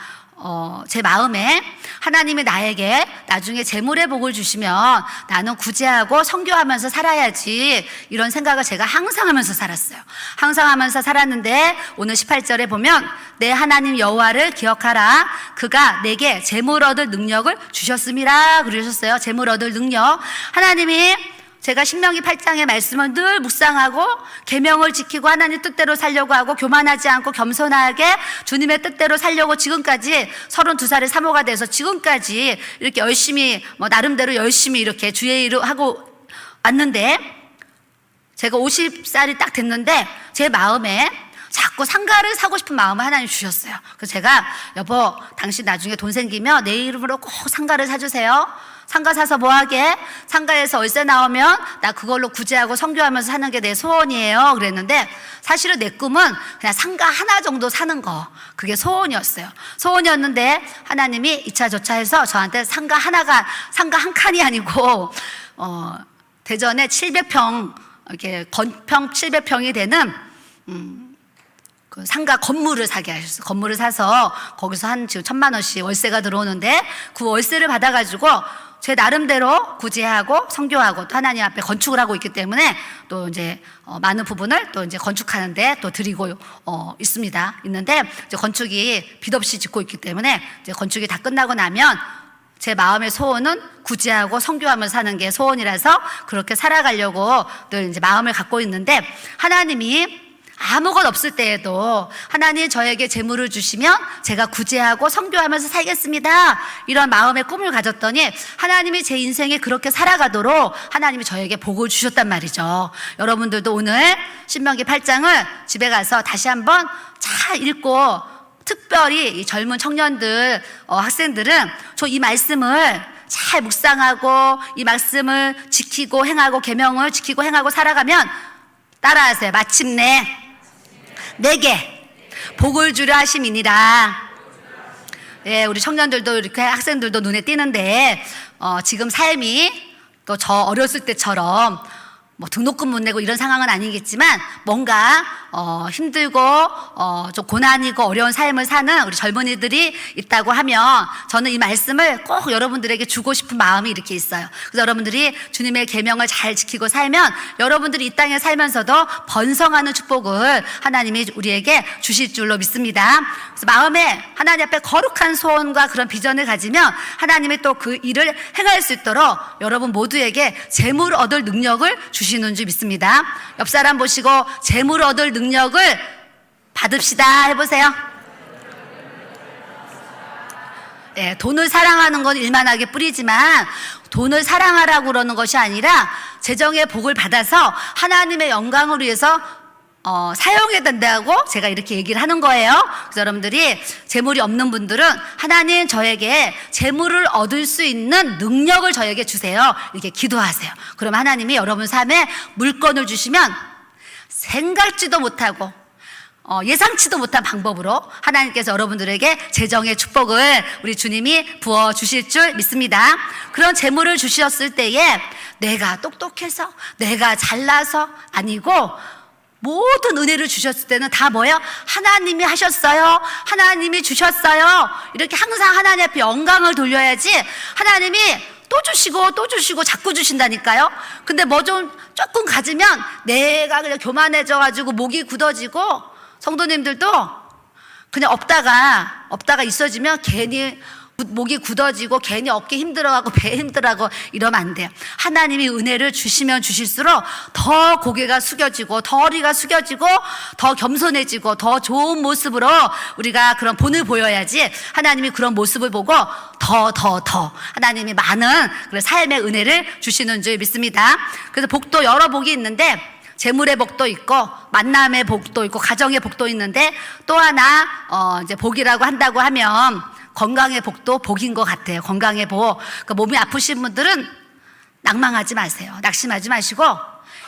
제 마음에 하나님이 나에게 나중에 재물의 복을 주시면 나는 구제하고 선교하면서 살아야지, 이런 생각을 제가 항상 하면서 살았어요. 항상 하면서 살았는데 오늘 18절에 보면 내 하나님 여호와를 기억하라, 그가 내게 재물 얻을 능력을 주셨음이라 그러셨어요. 재물 얻을 능력. 하나님이, 제가 신명기 8장의 말씀을 늘 묵상하고 계명을 지키고 하나님 뜻대로 살려고 하고 교만하지 않고 겸손하게 주님의 뜻대로 살려고 지금까지 32살의 사모가 돼서 지금까지 이렇게 열심히 나름대로 열심히 이렇게 주의 일을 하고 왔는데, 제가 50살이 딱 됐는데 제 마음에 자꾸 상가를 사고 싶은 마음을 하나님 주셨어요. 그래서 제가, 여보, 당신 나중에 돈 생기면 내 이름으로 꼭 상가를 사주세요. 상가 사서 뭐하게? 상가에서 월세 나오면 나 그걸로 구제하고 선교하면서 사는 게 내 소원이에요. 그랬는데 사실은 내 꿈은 그냥 상가 하나 정도 사는 거, 그게 소원이었어요. 소원이었는데 하나님이 이차저차 해서 저한테 상가 한 칸이 아니고 대전에 700평, 이렇게 건평 700평이 되는 그 상가 건물을 사게 하셨어요. 건물을 사서 거기서 지금 1,000만 원씩 월세가 들어오는데, 그 월세를 받아가지고 제 나름대로 구제하고 선교하고 또 하나님 앞에 건축을 하고 있기 때문에 또 이제 많은 부분을 또 이제 건축하는데 또 드리고 있는데, 이제 건축이 빚 없이 짓고 있기 때문에 이제 건축이 다 끝나고 나면 제 마음의 소원은 구제하고 선교하면서 사는 게 소원이라서 그렇게 살아가려고 늘 이제 마음을 갖고 있는데, 하나님이 아무것 없을 때에도 하나님 저에게 재물을 주시면 제가 구제하고 선교하면서 살겠습니다, 이런 마음의 꿈을 가졌더니 하나님이 제 인생에 그렇게 살아가도록 하나님이 저에게 복을 주셨단 말이죠. 여러분들도 오늘 신명기 8장을 집에 가서 다시 한번 잘 읽고, 특별히 이 젊은 청년들, 학생들은 저 이 말씀을 잘 묵상하고 이 말씀을 지키고 행하고 계명을 지키고 행하고 살아가면, 따라하세요. 마침내 내게 복을 주려 하심이니라. 예, 우리 청년들도 이렇게 학생들도 눈에 띄는데 지금 삶이 또 저 어렸을 때처럼 뭐 등록금 못 내고 이런 상황은 아니겠지만 뭔가 힘들고 좀 고난이고 어려운 삶을 사는 우리 젊은이들이 있다고 하면 저는 이 말씀을 꼭 여러분들에게 주고 싶은 마음이 이렇게 있어요. 그래서 여러분들이 주님의 계명을 잘 지키고 살면 여러분들이 이 땅에 살면서도 번성하는 축복을 하나님이 우리에게 주실 줄로 믿습니다. 그래서 마음에 하나님 앞에 거룩한 소원과 그런 비전을 가지면 하나님이 또 그 일을 행할 수 있도록 여러분 모두에게 재물 얻을 능력을 주시는 줄 믿습니다. 옆 사람 보시고 재물 얻을 능력을 받읍시다 해보세요. 네, 돈을 사랑하는 건 일만하게 뿌리지만 돈을 사랑하라고 그러는 것이 아니라 재정의 복을 받아서 하나님의 영광을 위해서 사용해야 된다고 제가 이렇게 얘기를 하는 거예요. 그래서 여러분들이 재물이 없는 분들은 하나님 저에게 재물을 얻을 수 있는 능력을 저에게 주세요. 이렇게 기도하세요. 그럼 하나님이 여러분 삶에 물건을 주시면 생각지도 못하고 예상치도 못한 방법으로 하나님께서 여러분들에게 재정의 축복을 우리 주님이 부어주실 줄 믿습니다. 그런 재물을 주셨을 때에 내가 똑똑해서 내가 잘나서 아니고 모든 은혜를 주셨을 때는 다 뭐예요? 하나님이 하셨어요. 하나님이 주셨어요. 이렇게 항상 하나님 앞에 영광을 돌려야지 하나님이 또 주시고 또 주시고 자꾸 주신다니까요. 근데 뭐 좀 조금 가지면 내가 그냥 교만해져가지고 목이 굳어지고 성도님들도 그냥 없다가 있어지면 괜히 목이 굳어지고 괜히 어깨 힘들어하고 배 힘들어하고 이러면 안 돼요. 하나님이 은혜를 주시면 주실수록 더 고개가 숙여지고 더 허리가 숙여지고 더 겸손해지고 더 좋은 모습으로 우리가 그런 본을 보여야지 하나님이 그런 모습을 보고 더 하나님이 많은 그런 삶의 은혜를 주시는 줄 믿습니다. 그래서 복도 여러 복이 있는데 재물의 복도 있고 만남의 복도 있고 가정의 복도 있는데 또 하나 이제 복이라고 한다고 하면 건강의 복도 복인 것 같아요. 건강의 복. 그러니까 몸이 아프신 분들은 낭망하지 마세요. 낙심하지 마시고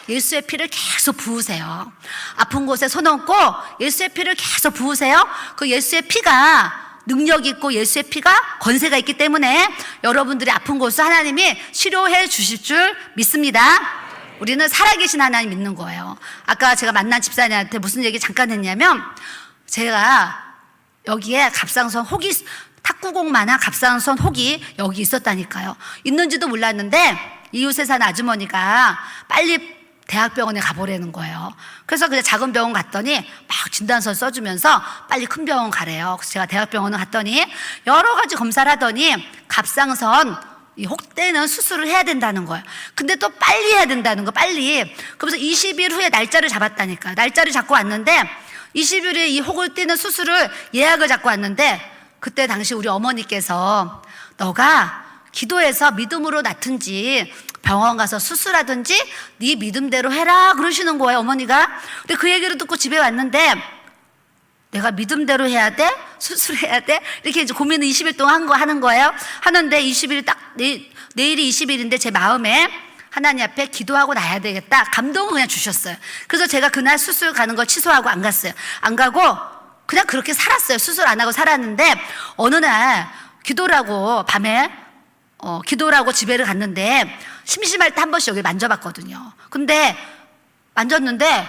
예수의 피를 계속 부으세요. 아픈 곳에 손 얹고 예수의 피를 계속 부으세요. 그 예수의 피가 능력이 있고 예수의 피가 권세가 있기 때문에 여러분들이 아픈 곳을 하나님이 치료해 주실 줄 믿습니다. 우리는 살아계신 하나님 믿는 거예요. 아까 제가 만난 집사님한테 무슨 얘기 잠깐 했냐면 제가 여기에 갑상선 혹이 탁구공만한 갑상선 혹이 여기 있었다니까요. 있는지도 몰랐는데 이웃에 사는 아주머니가 빨리 대학병원에 가보라는 거예요. 그래서 그냥 작은 병원 갔더니 막 진단서 써주면서 빨리 큰 병원 가래요. 그래서 제가 대학병원을 갔더니 여러 가지 검사를 하더니 갑상선 이 혹대는 수술을 해야 된다는 거예요. 근데 또 빨리 해야 된다는 거, 빨리. 그래서 20일 후에 날짜를 잡았다니까. 날짜를 잡고 왔는데 20일에 이 혹을 떼는 수술을 예약을 잡고 왔는데 그때 당시 우리 어머니께서 너가 기도해서 믿음으로 낫든지 병원 가서 수술하든지 네 믿음대로 해라 그러시는 거예요, 어머니가. 근데 그 얘기를 듣고 집에 왔는데 내가 믿음대로 해야 돼? 수술해야 돼? 이렇게 이제 고민을 20일 동안 하는 거예요. 하는데 20일 딱 내일이 20일인데 제 마음에 하나님 앞에 기도하고 나야 되겠다. 감동을 그냥 주셨어요. 그래서 제가 그날 수술 가는 걸 취소하고 안 갔어요. 안 가고 그냥 그렇게 살았어요. 수술 안 하고 살았는데 어느 날 기도라고 밤에 기도라고 집에를 갔는데 심심할 때 한 번씩 여기 만져봤거든요. 근데 만졌는데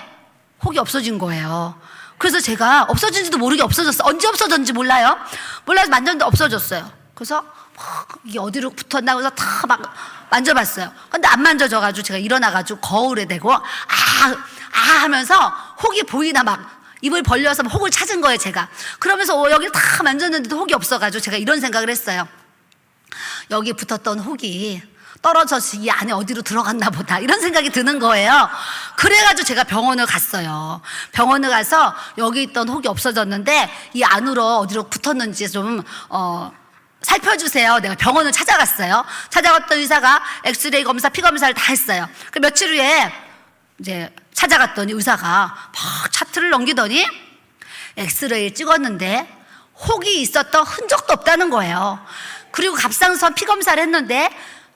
혹이 없어진 거예요. 그래서 제가 없어진지도 모르게 없어졌어. 언제 없어졌는지 몰라요. 몰라서 만졌는데 없어졌어요. 그래서 이게 어디로 붙었나 그래서 다 막 만져봤어요. 근데 안 만져져가지고 제가 일어나가지고 거울에 대고 하면서 혹이 보이나 막 입을 벌려서 혹을 찾은 거예요, 제가. 그러면서 여기 다 만졌는데도 혹이 없어가지고 제가 이런 생각을 했어요. 여기 붙었던 혹이 떨어져서 이 안에 어디로 들어갔나 보다 이런 생각이 드는 거예요. 그래가지고 제가 병원을 갔어요. 병원을 가서 여기 있던 혹이 없어졌는데 이 안으로 어디로 붙었는지 좀 살펴주세요. 내가 병원을 찾아갔어요. 찾아갔던 의사가 엑스레이 검사, 피 검사를 다 했어요. 그 며칠 후에 이제 찾아갔더니 의사가 막 차트를 넘기더니 엑스레이를 찍었는데 혹이 있었던 흔적도 없다는 거예요. 그리고 갑상선 피 검사를 했는데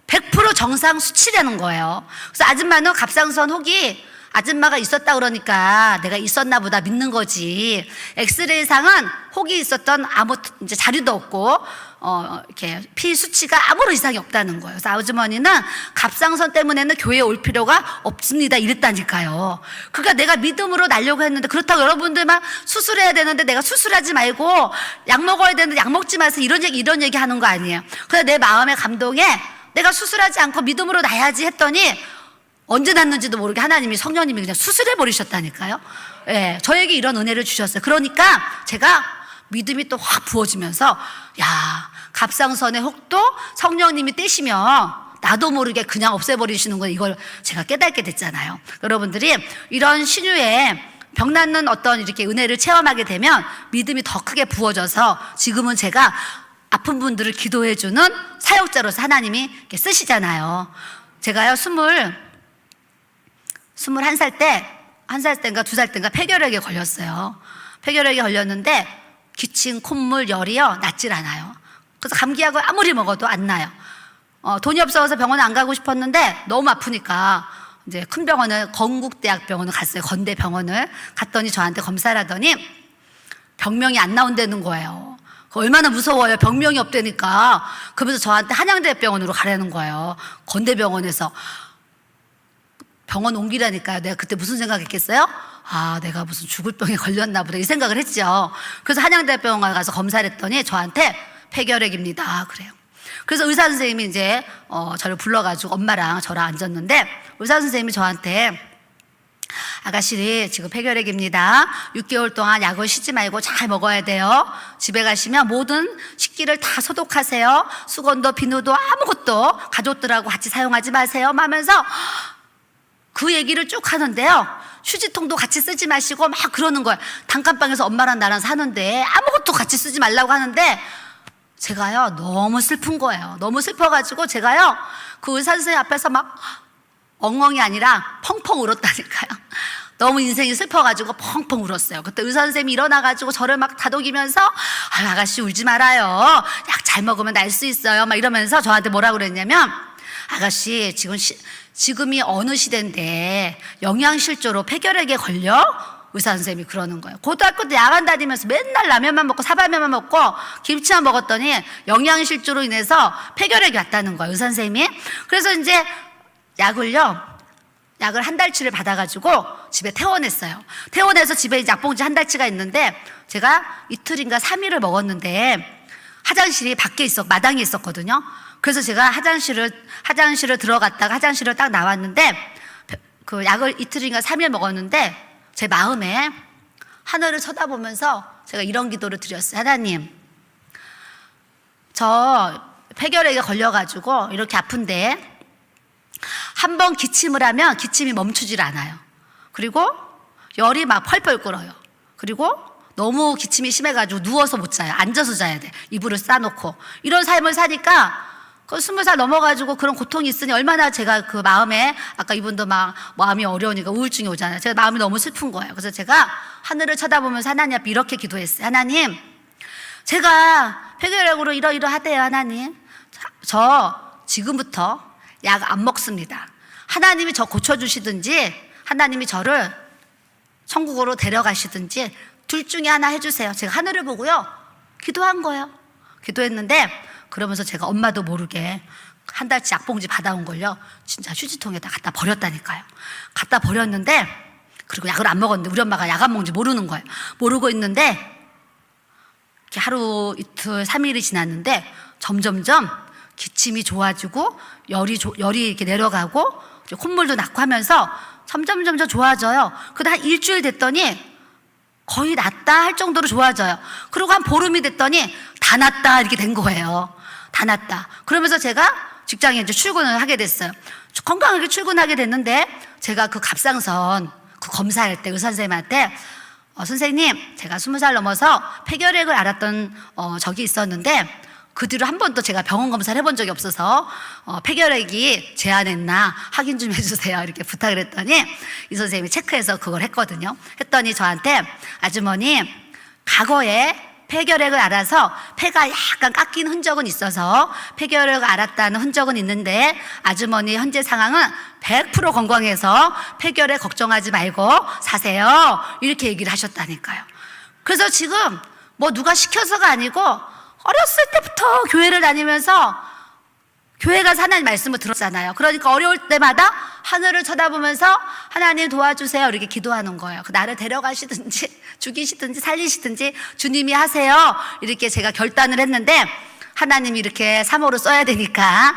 100% 정상 수치라는 거예요. 그래서 아줌마는 갑상선 혹이 아줌마가 있었다 그러니까 내가 있었나 보다 믿는 거지. 엑스레이상은 혹이 있었던 아무 이제 자료도 없고 이렇게 피 수치가 아무런 이상이 없다는 거예요. 그래서 아주머니는 갑상선 때문에는 교회에 올 필요가 없습니다 이랬다니까요. 그러니까 내가 믿음으로 날려고 했는데 그렇다고 여러분들만 수술해야 되는데 내가 수술하지 말고 약 먹어야 되는데 약 먹지 마세요 이런 얘기 하는 거 아니에요. 그래서 내 마음의 감동에 내가 수술하지 않고 믿음으로 나야지 했더니 언제 났는지도 모르게 하나님이 성령님이 그냥 수술해 버리셨다니까요. 예, 저에게 이런 은혜를 주셨어요. 그러니까 제가 믿음이 또 확 부어지면서 갑상선의 혹도 성령님이 떼시면 나도 모르게 그냥 없애버리시는 거 이걸 제가 깨닫게 됐잖아요. 여러분들이 이런 신유에 병 낫는 어떤 이렇게 은혜를 체험하게 되면 믿음이 더 크게 부어져서 지금은 제가 아픈 분들을 기도해주는 사역자로서 하나님이 이렇게 쓰시잖아요. 제가요 21살 때 1살 때인가 2살 때인가 폐결핵에 걸렸어요. 폐결핵에 걸렸는데 기침, 콧물, 열이요 낫질 않아요. 그래서 감기약을 아무리 먹어도 안 나요. 돈이 없어서 병원에 안 가고 싶었는데 너무 아프니까 이제 큰 병원을 건국대학병원을 갔어요. 건대병원을 갔더니 저한테 검사를 하더니 병명이 안 나온다는 거예요. 얼마나 무서워요. 병명이 없다니까. 그러면서 저한테 한양대병원으로 가라는 거예요. 건대병원에서 병원 옮기라니까요. 내가 그때 무슨 생각했겠어요? 아, 내가 무슨 죽을 병에 걸렸나 보다 이 생각을 했죠. 그래서 한양대병원 가서 검사를 했더니 저한테 폐결핵입니다. 그래요. 그래서 의사 선생님이 이제 저를 불러가지고 엄마랑 저랑 앉았는데 의사 선생님이 저한테 아가씨 지금 폐결핵입니다. 6개월 동안 약을 쉬지 말고 잘 먹어야 돼요. 집에 가시면 모든 식기를 다 소독하세요. 수건도 비누도 아무것도 가족들하고 같이 사용하지 마세요. 하면서 그 얘기를 쭉 하는데요. 휴지통도 같이 쓰지 마시고 막 그러는 거예요. 단칸방에서 엄마랑 나랑 사는데 아무것도 같이 쓰지 말라고 하는데 제가요 너무 슬픈 거예요. 너무 슬퍼가지고 제가요 그 의사 선생님 앞에서 막 엉엉이 아니라 펑펑 울었다니까요. 너무 인생이 슬퍼가지고 펑펑 울었어요. 그때 의사 선생님이 일어나가지고 저를 막 다독이면서 아가씨 울지 말아요. 약 잘 먹으면 날 수 있어요. 막 이러면서 저한테 뭐라고 그랬냐면 아가씨 지금이 어느 시대인데 영양실조로 폐결핵에 걸려? 의사 선생님이 그러는 거예요. 고등학교 때 야간 다니면서 맨날 라면만 먹고 사발면만 먹고 김치만 먹었더니 영양실조로 인해서 폐결핵이 왔다는 거예요. 의사 선생님이. 그래서 이제 약을 한 달치를 받아가지고 집에 퇴원했어요. 퇴원해서 집에 이제 약봉지 한 달치가 있는데 제가 이틀인가 3일을 먹었는데 화장실이 밖에 마당에 있었거든요. 그래서 제가 화장실을 들어갔다가 화장실을 딱 나왔는데 그 약을 이틀인가 3일 먹었는데 제 마음에 하늘을 쳐다보면서 제가 이런 기도를 드렸어요. 하나님, 저 폐결핵에 걸려가지고 이렇게 아픈데 한 번 기침을 하면 기침이 멈추질 않아요. 그리고 열이 막 펄펄 끓어요. 그리고 너무 기침이 심해가지고 누워서 못 자요. 앉아서 자야 돼. 이불을 싸놓고. 이런 삶을 사니까 그 20살 넘어가지고 그런 고통이 있으니 얼마나 제가 그 마음에 아까 이분도 막 마음이 어려우니까 우울증이 오잖아요. 제가 마음이 너무 슬픈 거예요. 그래서 제가 하늘을 쳐다보면서 하나님 앞에 이렇게 기도했어요. 하나님, 제가 폐결핵으로 이러이러하대요. 하나님, 저 지금부터 약 안 먹습니다. 하나님이 저 고쳐주시든지 하나님이 저를 천국으로 데려가시든지 둘 중에 하나 해주세요. 제가 하늘을 보고요 기도한 거예요. 기도했는데 그러면서 제가 엄마도 모르게 한 달치 약봉지 받아온 걸요 진짜 휴지통에다 갖다 버렸다니까요. 갖다 버렸는데 그리고 약을 안 먹었는데 우리 엄마가 약 안 먹는지 모르는 거예요. 모르고 있는데 이렇게 하루 이틀 3일이 지났는데 점점점 기침이 좋아지고 열이 이렇게 내려가고 콧물도 나고 하면서 점점 좋아져요. 그러다 한 일주일 됐더니 거의 낫다 할 정도로 좋아져요. 그리고 한 보름이 됐더니 다 낫다 이렇게 된 거예요. 다 낫다. 그러면서 제가 직장에 이제 출근을 하게 됐어요. 건강하게 출근하게 됐는데 제가 그 갑상선 그 검사할 때 의사 선생님한테 선생님, 제가 20살 넘어서 폐결핵을 앓았던 적이 있었는데 그 뒤로 한 번도 제가 병원 검사를 해본 적이 없어서 폐결핵이 제한했나 확인 좀 해주세요 이렇게 부탁을 했더니 이 선생님이 체크해서 그걸 했거든요. 했더니 저한테 아주머니, 과거에 폐결핵을 앓아서 폐가 약간 깎인 흔적은 있어서 폐결핵을 앓았다는 흔적은 있는데 아주머니 현재 상황은 100% 건강해서 폐결핵 걱정하지 말고 사세요 이렇게 얘기를 하셨다니까요. 그래서 지금 뭐 누가 시켜서가 아니고 어렸을 때부터 교회를 다니면서 교회 가서 하나님 말씀을 들었잖아요. 그러니까 어려울 때마다 하늘을 쳐다보면서 하나님 도와주세요 이렇게 기도하는 거예요. 나를 데려가시든지 죽이시든지 살리시든지 주님이 하세요 이렇게 제가 결단을 했는데 하나님이 이렇게 사모로 써야 되니까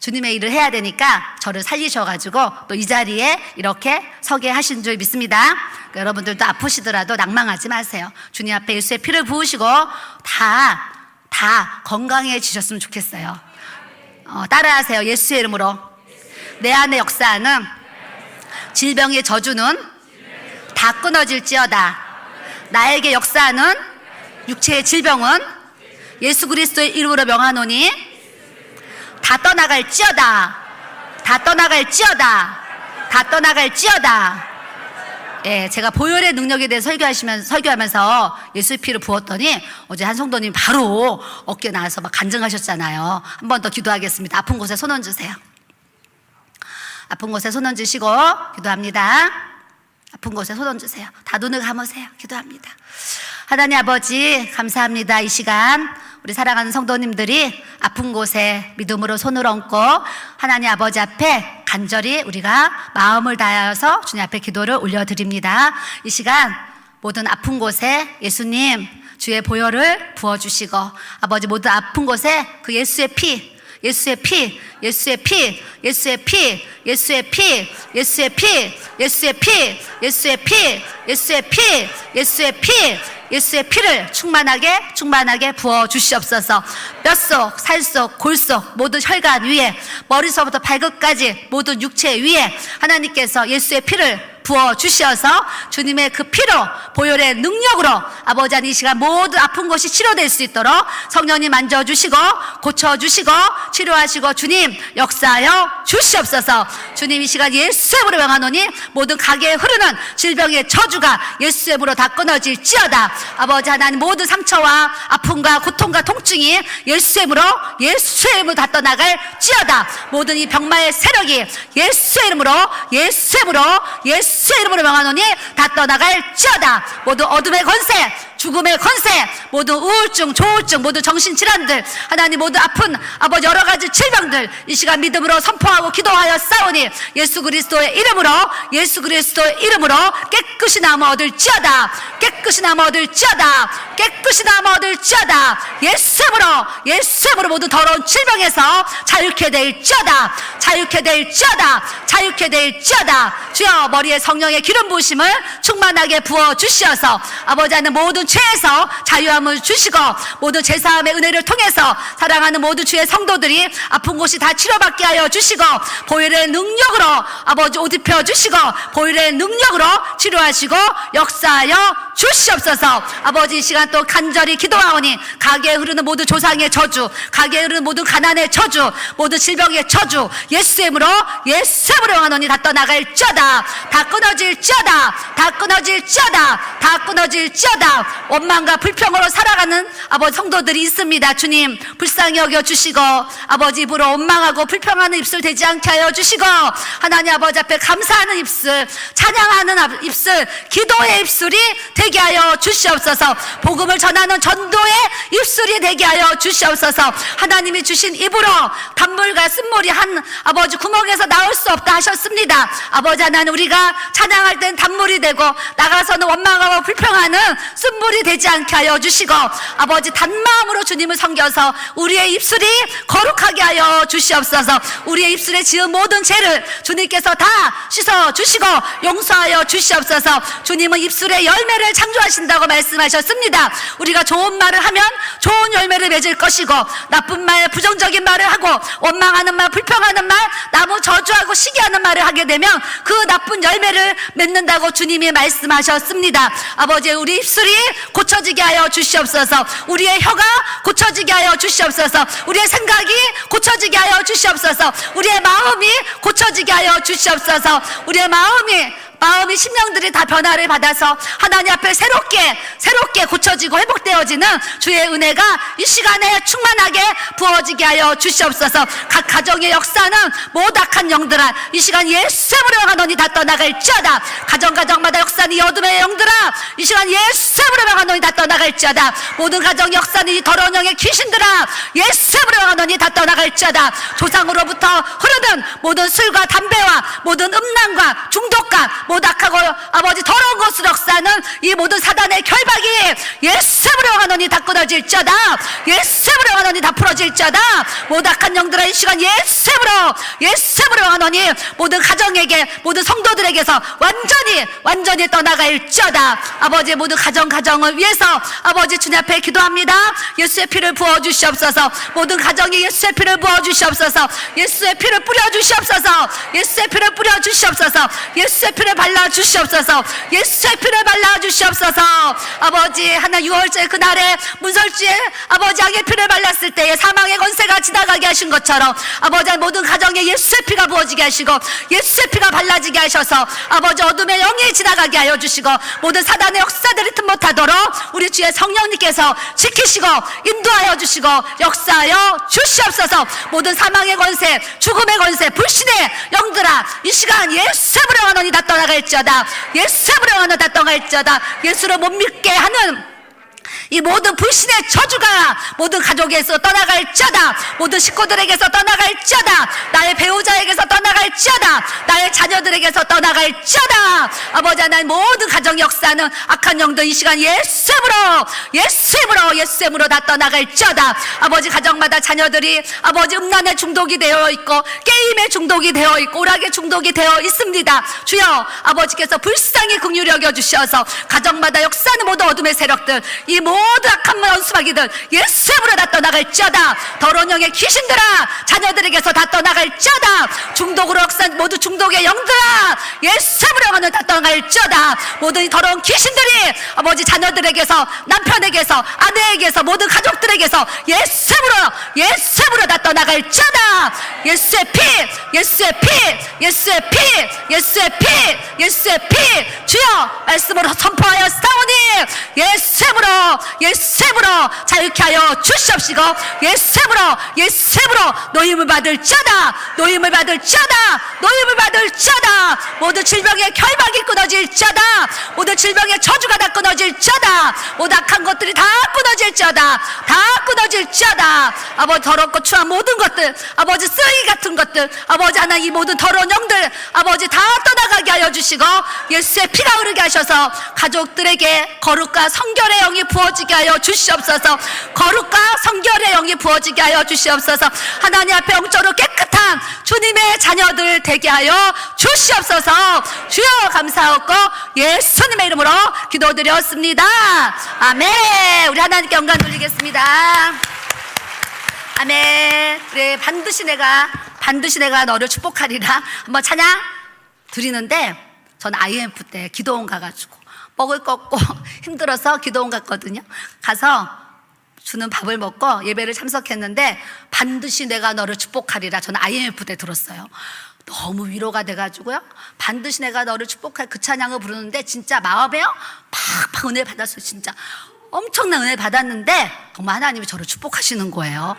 주님의 일을 해야 되니까 저를 살리셔가지고 또 이 자리에 이렇게 서게 하신 줄 믿습니다. 그러니까 여러분들도 아프시더라도 낭망하지 마세요. 주님 앞에 예수의 피를 부으시고 다 건강해지셨으면 좋겠어요. 따라하세요. 예수의 이름으로 내 안에 역사하는 질병의 저주는 다 끊어질지어다. 나에게 역사하는 육체의 질병은 예수 그리스도의 이름으로 명하노니 다 떠나갈지어다. 다 떠나갈지어다. 다 떠나갈지어다. 예, 제가 보혈의 능력에 대해 설교하면서 예수의 피를 부었더니 어제 한 성도님 바로 어깨 나와서 막 간증하셨잖아요. 한 번 더 기도하겠습니다. 아픈 곳에 손 얹으세요. 아픈 곳에 손 얹으시고 기도합니다. 아픈 곳에 손 얹으세요. 다 눈을 감으세요. 기도합니다. 하나님 아버지 감사합니다. 이 시간 우리 사랑하는 성도님들이 아픈 곳에 믿음으로 손을 얹고 하나님 아버지 앞에 간절히 우리가 마음을 다하여서 주님 앞에 기도를 올려드립니다. 이 시간 모든 아픈 곳에 예수님 주의 보혈을 부어주시고 아버지 모든 아픈 곳에 그 예수의 피, 예수의 피, 예수의 피, 예수의 피, 예수의 피, 예수의 피, 예수의 피, 예수의 피, 예수의 피, 예수의 피, 예수의 피를 충만하게 부어 주시옵소서. 뼛속, 살속, 골속 모든 혈관 위에 머리서부터 발끝까지 모든 육체 위에 하나님께서 예수의 피를 부어 주셔서 주님의 그 피로 보혈의 능력으로 아버지 하나님 이 시간 모든 아픈 곳이 치료될 수 있도록 성령님 만져주시고 고쳐주시고 치료하시고 주님 역사하여 주시옵소서. 주님 이 시간 예수의 이름으로 명하노니 모든 가게에 흐르는 질병의 저주가 예수의 이름으로 다 끊어질지어다. 아버지 하나님 모든 상처와 아픔과 고통과 통증이 예수의 이름으로 다 떠나갈지어다. 모든 이 병마의 세력이 예수의 이름으로 예수의 이름으로 명하노니 다 떠나갈지어다. 모든 어둠의 권세, 죽음의 권세, 모든 우울증, 조울증, 모든 정신질환들 하나님 모든 아픈 아버지 여러 가지 질병들 이 시간 믿음으로 선포하고 기도하여 싸우니 예수 그리스도의 이름으로 깨끗이 남아 얻을지어다. 깨끗이 남아 얻을지어다. 깨끗이 남아 얻을지어다. 예수의 이름으로 모든 더러운 질병에서 자유케 될지어다. 자유케 될지어다. 자유케 될지어다. 주여 머리에 성령의 기름 부으심을 충만하게 부어 주시어서 아버지 하나님 모든 죄에서 자유함을 주시고 모든 제사함의 은혜를 통해서 사랑하는 모든 주의 성도들이 아픈 곳이 다 치료받게 하여 주시고 보혈의 능력으로 아버지 옷 입혀 주시고 보혈의 능력으로 치료하시고 역사하여 주시옵소서. 아버지 이 시간 또 간절히 기도하오니 가게에 흐르는 모든 조상의 저주, 가게에 흐르는 모든 가난의 저주, 모든 질병의 저주 예수의 이름으로 하노니 다 떠나갈지어다. 다 끊어질지어다. 다 끊어질지어다. 다 끊어질지어다. 원망과 불평으로 살아가는 아버지 성도들이 있습니다. 주님 불쌍히 여겨주시고 아버지 입으로 원망하고 불평하는 입술 되지 않게 하여 주시고 하나님 아버지 앞에 감사하는 입술, 찬양하는 입술, 기도의 입술이 되게 하여 주시옵소서. 복음을 전하는 전도의 입술이 되게 하여 주시옵소서. 하나님이 주신 입으로 단물과 쓴물이 한 아버지 구멍에서 나올 수 없다 하셨습니다. 아버지 하나님 우리가 찬양할 땐 단물이 되고 나가서는 원망하고 불평하는 쓴물이 되지 않게 하여 주시고 아버지 단마음으로 주님을 섬겨서 우리의 입술이 거룩하게 하여 주시옵소서. 우리의 입술에 지은 모든 죄를 주님께서 다 씻어 주시고 용서하여 주시옵소서. 주님은 입술의 열매를 창조하신다고 말씀하셨습니다. 우리가 좋은 말을 하면 좋은 열매를 맺을 것이고 나쁜 말, 부정적인 말을 하고 원망하는 말, 불평하는 말, 나무 저주하고 시기하는 말을 하게 되면 그 나쁜 열매를 맺는다고 주님이 말씀하셨습니다. 아버지 우리 입술이 고쳐지게 하여 주시옵소서. 우리의 혀가 고쳐지게 하여 주시옵소서. 우리의 생각이 고쳐지게 하여 주시옵소서. 우리의 마음이 고쳐지게 하여 주시옵소서. 우리의 마음이 심령들이 다 변화를 받아서 하나님 앞에 새롭게 고쳐지고 회복되어지는 주의 은혜가 이 시간에 충만하게 부어지게 하여 주시옵소서. 각 가정의 역사는 모든 악한 영들아 이 시간 예수의 이름으로 하노니 다 떠나갈지어다. 가정마다 역사는 이 어둠의 영들아 이 시간 예수의 이름으로 하노니 다 떠나갈지어다. 모든 가정 역사는 이 더러운 영의 귀신들아 예수의 이름으로 하노니 다 떠나갈지어다. 조상으로부터 흐르는 모든 술과 담배와 모든 음란과 중독과 모든 악하고 아버지 더러운 것으로 역사하는 이 모든 사단의 결박이 예수의 이름으로 하노니 다 끊어질지어다. 예수의 이름으로 하노니 다 풀어질지어다. 모든 악한 영들아 이 시간 예수의 이름으로 하노니 모든 가정에게 모든 성도들에게서 완전히 떠나갈지어다. 아버지 모든 가정을 위해서 아버지 주님 앞에 기도합니다. 예수의 피를 부어주시옵소서. 모든 가정에 예수의 피를 부어주시옵소서. 예수의 피를 뿌려주시옵소서. 예수의 피를 뿌려주시옵소서. 예수의 피를 발라 주시옵소서. 예수의 피를 발라 주시옵소서. 아버지, 하나님 6월절 그날에 문설주에 아버지 악의 피를 발랐을 때에 사망의 권세가 지나가게 하신 것처럼 아버지 모든 가정에 예수의 피가 부어지게 하시고 예수의 피가 발라지게 하셔서 아버지 어둠의 영이 지나가게 하여 주시고 모든 사단의 역사들이 틈 못하도록 우리 주의 성령님께서 지키시고 인도하여 주시고 역사하여 주시옵소서. 모든 사망의 권세, 죽음의 권세, 불신의 영들아, 이 시간 예수의 부령하노니 다 떠나갈지어다. 예수의 부령하노니 다 떠나갈지어다. 예수를 못 믿게 하는 이 모든 불신의 저주가 모든 가족에서 떠나갈지어다. 모든 식구들에게서 떠나갈지어다. 나의 배우자에게서 떠나갈지어다. 나의 자녀들에게서 떠나갈지어다. 아버지 하나님 모든 가정 역사는 악한 영들 이 시간 예수님으로 다 떠나갈지어다. 아버지 가정마다 자녀들이 아버지 음란에 중독이 되어 있고 게임에 중독이 되어 있고 오락에 중독이 되어 있습니다. 주여 아버지께서 불쌍히 긍휼히 여겨주셔서 가정마다 역사하는 모든 어둠의 세력들 이 모든 악한 원수마귀들 예수님으로 다 떠나갈지어다. 더러운 영의 귀신들아 자녀들에게서 다 떠나갈지어다. 중독으로 역사한 모두 중독의 영들아 예수님으로 다 떠나갈지어다. 모든 이 더러운 귀신들이 아버지 자녀들에게서 남편에게서 아내에게서 모든 가족들에게서 예수님으로 다 떠나갈지어다. 예수의 피 주여 말씀으로 선포하여 싸우니 예수님으로 자유케 하여 주시옵시고 예수님으로 노임을 받을지어다. 모든 질병의 결박이 끊어질지어다. 모든 질병의 저주가 다 끊어질지어다. 모든 악한 것들이 다 끊어질지어다. 아버지 더럽고 추한 모든 것들 아버지 쓰레기 같은 것들 아버지 하나님 이 모든 더러운 영들 아버지 다 떠나가게 하여 주시고 예수의 피가 흐르게 하셔서 가족들에게 거룩과 성결의 영이 부어지게 하여 주시옵소서. 하나님 앞에 영적으로 깨끗한 주님의 자녀들 되게 하여 주시옵소서. 주여 감사하고 예수님의 이름으로 기도드렸습니다. 아멘. 우리 하나님께 영광 돌리겠습니다. 아멘. 그래 반드시 내가 너를 축복하리라 한번 찬양 드리는데 전 IMF 때 기도원 가가지고 먹을 거 없고 힘들어서 기도원 갔거든요. 가서 주는 밥을 먹고 예배를 참석했는데 반드시 내가 너를 축복하리라 저는 IMF 때 들었어요. 너무 위로가 돼가지고요. 반드시 내가 너를 축복할 그 찬양을 부르는데 진짜 마음에요 팍팍 은혜 받았어요. 진짜 엄청난 은혜 받았는데 정말 하나님이 저를 축복하시는 거예요.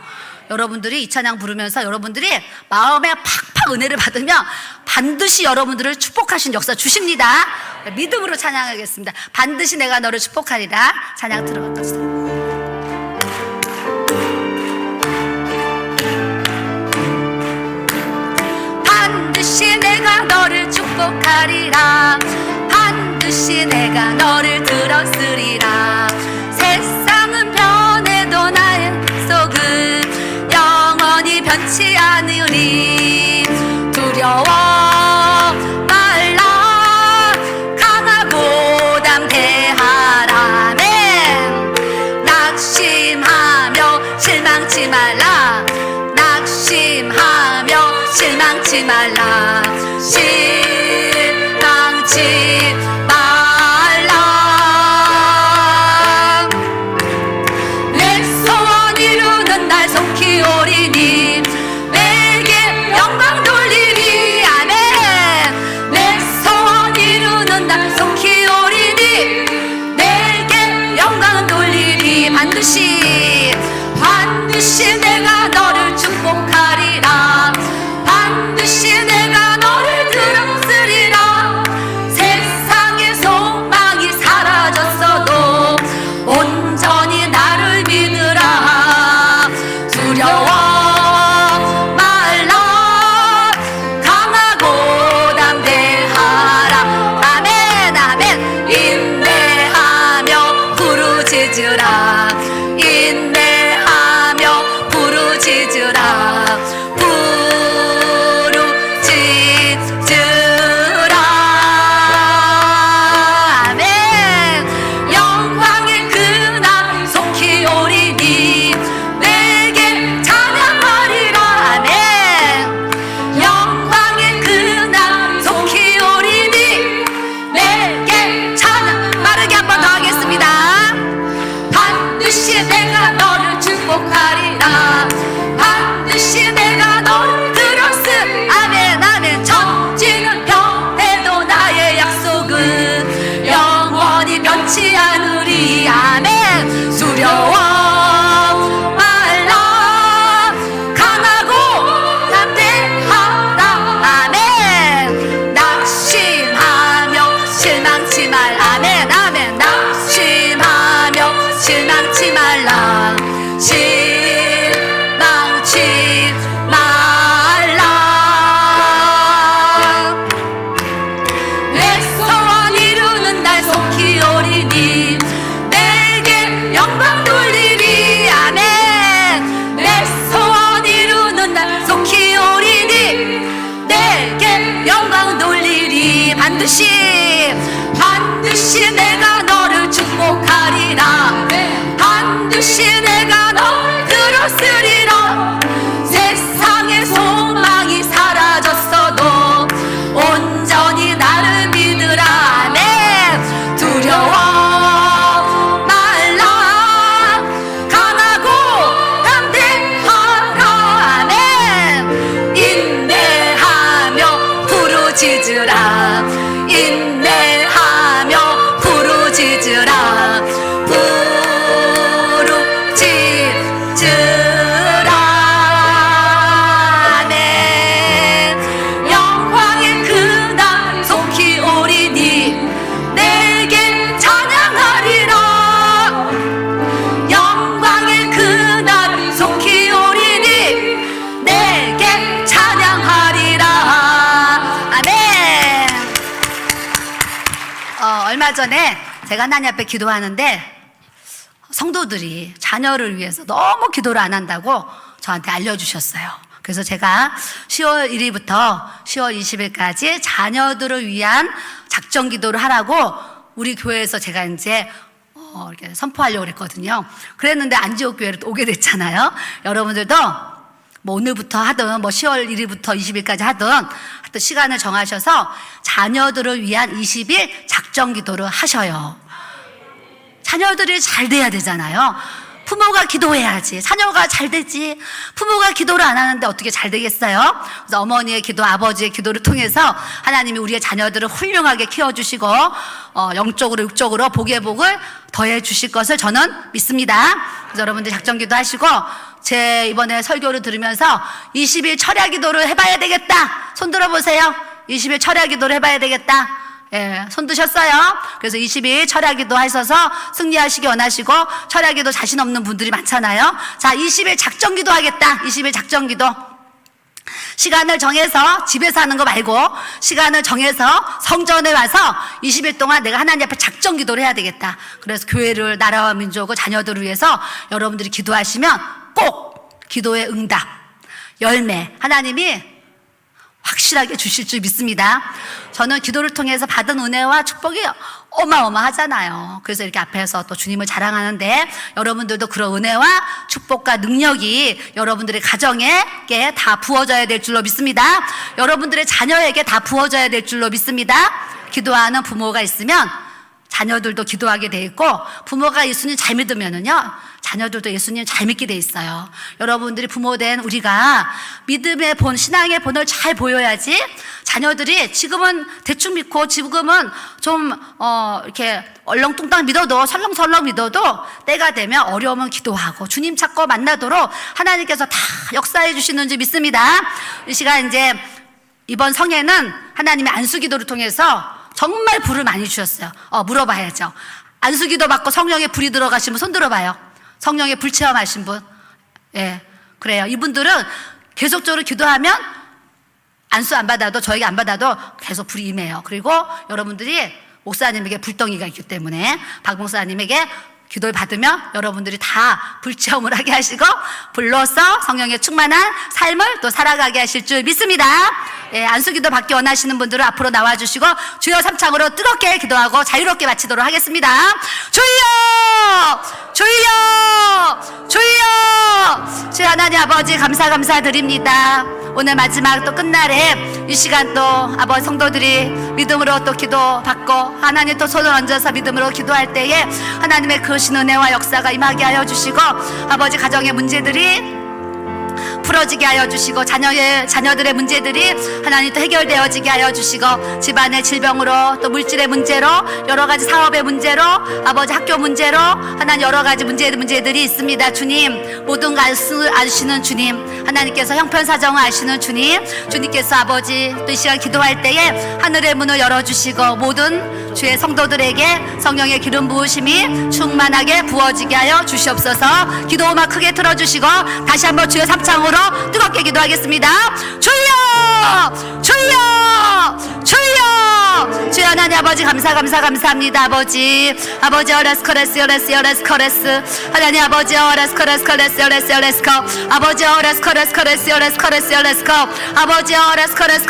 여러분들이 이 찬양 부르면서 여러분들이 마음에 팍팍 은혜를 받으면 반드시 여러분들을 축복하신 역사 주십니다. 믿음으로 찬양하겠습니다. 반드시 내가 너를 축복하리라. 찬양 들어봤겠어요. 반드시 내가 너를 축복하리라. 반드시 내가 너를 들었으리라. 세상은 변해도 나의 속은 영원히 변치 않으리. 두려워 말라 강하고 담대하라. 아멘. 낙심하며 실망치 말라. 실망치 말라. 실망치 말라. 내 소원 이루는 날 속히 오리니 내게 영광 돌리리. 아멘. 내 소원 이루는 날 속히 오리니 내게 영광 돌리리. 반드시 내가 너를 축복하리라. 반드시 내가 너를 들어 반드시 반드시 내가 너를 축복하리라. 반드시 내가 너를 들었으리라. 세상의 소망이 사라졌어도 온전히 나를 믿으라. 네, 두려워 말라. 강하고 담대하라. 네, 인내하며 부르짖으라. 인내하며 부르짖으라. 부르짖으라. 네, 영광의 그날 속히 오리니 내게 찬양하리라. 영광의 그날 속히 오리니 내게 찬양하리라. 아멘. 얼마 전에 제가 하나님 앞에 기도하는데 성도들이 자녀를 위해서 너무 기도를 안 한다고 저한테 알려주셨어요. 그래서 제가 10월 1일부터 10월 20일까지 자녀들을 위한 작정 기도를 하라고 우리 교회에서 제가 이제 이렇게 선포하려고 그랬거든요. 그랬는데 안지옥 교회로 또 오게 됐잖아요. 여러분들도 뭐 오늘부터 하든 뭐 10월 1일부터 20일까지 하든 시간을 정하셔서 자녀들을 위한 20일 작정 기도를 하셔요. 자녀들이 잘 돼야 되잖아요. 부모가 기도해야지 자녀가 잘 되지. 부모가 기도를 안 하는데 어떻게 잘 되겠어요? 그래서 어머니의 기도, 아버지의 기도를 통해서 하나님이 우리의 자녀들을 훌륭하게 키워주시고 영적으로 육적으로 복의 복을 더해 주실 것을 저는 믿습니다. 그래서 여러분들 작정기도 하시고 제 이번에 설교를 들으면서 20일 철야 기도를 해봐야 되겠다. 손 들어보세요. 20일 철야 기도를 해봐야 되겠다. 예, 손 드셨어요. 그래서 20일 철야기도 하셔서 승리하시기 원하시고, 철야기도 자신 없는 분들이 많잖아요. 자, 20일 작정기도 하겠다. 20일 작정기도. 시간을 정해서 집에서 하는 거 말고 시간을 정해서 성전에 와서 20일 동안 내가 하나님 앞에 작정 기도를 해야 되겠다. 그래서 교회를, 나라와 민족을, 자녀들을 위해서 여러분들이 기도하시면 꼭 기도의 응답, 열매 하나님이 확실하게 주실 줄 믿습니다. 저는 기도를 통해서 받은 은혜와 축복이 어마어마하잖아요. 그래서 이렇게 앞에서 또 주님을 자랑하는데 여러분들도 그런 은혜와 축복과 능력이 여러분들의 가정에게 다 부어져야 될 줄로 믿습니다. 여러분들의 자녀에게 다 부어져야 될 줄로 믿습니다. 기도하는 부모가 있으면 자녀들도 기도하게 돼 있고, 부모가 예수님 잘 믿으면은요 자녀들도 예수님 잘 믿게 돼 있어요. 여러분들이 부모된 우리가 믿음의 본, 신앙의 본을 잘 보여야지 자녀들이 지금은 대충 믿고 지금은 좀 이렇게 얼렁뚱땅 믿어도 설렁설렁 믿어도 때가 되면 어려우면 기도하고 주님 찾고 만나도록 하나님께서 다 역사해 주시는 줄 믿습니다. 이 시간 이제 이번 성회는 하나님의 안수기도를 통해서 정말 불을 많이 주셨어요. 물어봐야죠. 안수기도 받고 성령의 불이 들어가신 분 손 들어봐요. 성령의 불 체험하신 분. 예, 그래요. 이분들은 계속적으로 기도하면 안수 안 받아도, 저에게 안 받아도 계속 불이 임해요. 그리고 여러분들이 목사님에게 불덩이가 있기 때문에 박 목사님에게 기도를 받으면 여러분들이 다 불체험을 하게 하시고 불로써 성령의 충만한 삶을 또 살아가게 하실 줄 믿습니다. 예, 안수기도 받기 원하시는 분들은 앞으로 나와주시고 주여 삼창으로 뜨겁게 기도하고 자유롭게 마치도록 하겠습니다. 주여! 주여! 주여! 주여 하나님 아버지 감사드립니다. 오늘 마지막 또 끝날에 이 시간 또 아버지 성도들이 믿음으로 또 기도 받고 하나님 또 손을 얹어서 믿음으로 기도할 때에 하나님의 크신 은혜와 역사가 임하게 하여 주시고 아버지 가정의 문제들이 풀어지게 하여 주시고 자녀들의 문제들이 하나님 또 해결되어지게 하여 주시고 집안의 질병으로 또 물질의 문제로 여러 가지 사업의 문제로 아버지 학교 문제로 하나님 여러 가지 문제들이 있습니다. 주님 모든 걸 아시는 주님, 하나님께서 형편사정을 아시는 주님께서 아버지 또 이 시간 기도할 때에 하늘의 문을 열어주시고 모든 주의 성도들에게 성령의 기름 부으심이 충만하게 부어지게 하여 주시옵소서. 기도 음악 크게 틀어주시고 다시 한번 주의 삼창으로 뜨겁게 기도하겠습니다. 주여! 주여! 주여! 주여 하나님 아버지 감사합니다. 아버지 어레스코레스 하나님 아버지 어레스코레스 아버지 어레스코레스 아버지 어레스코레스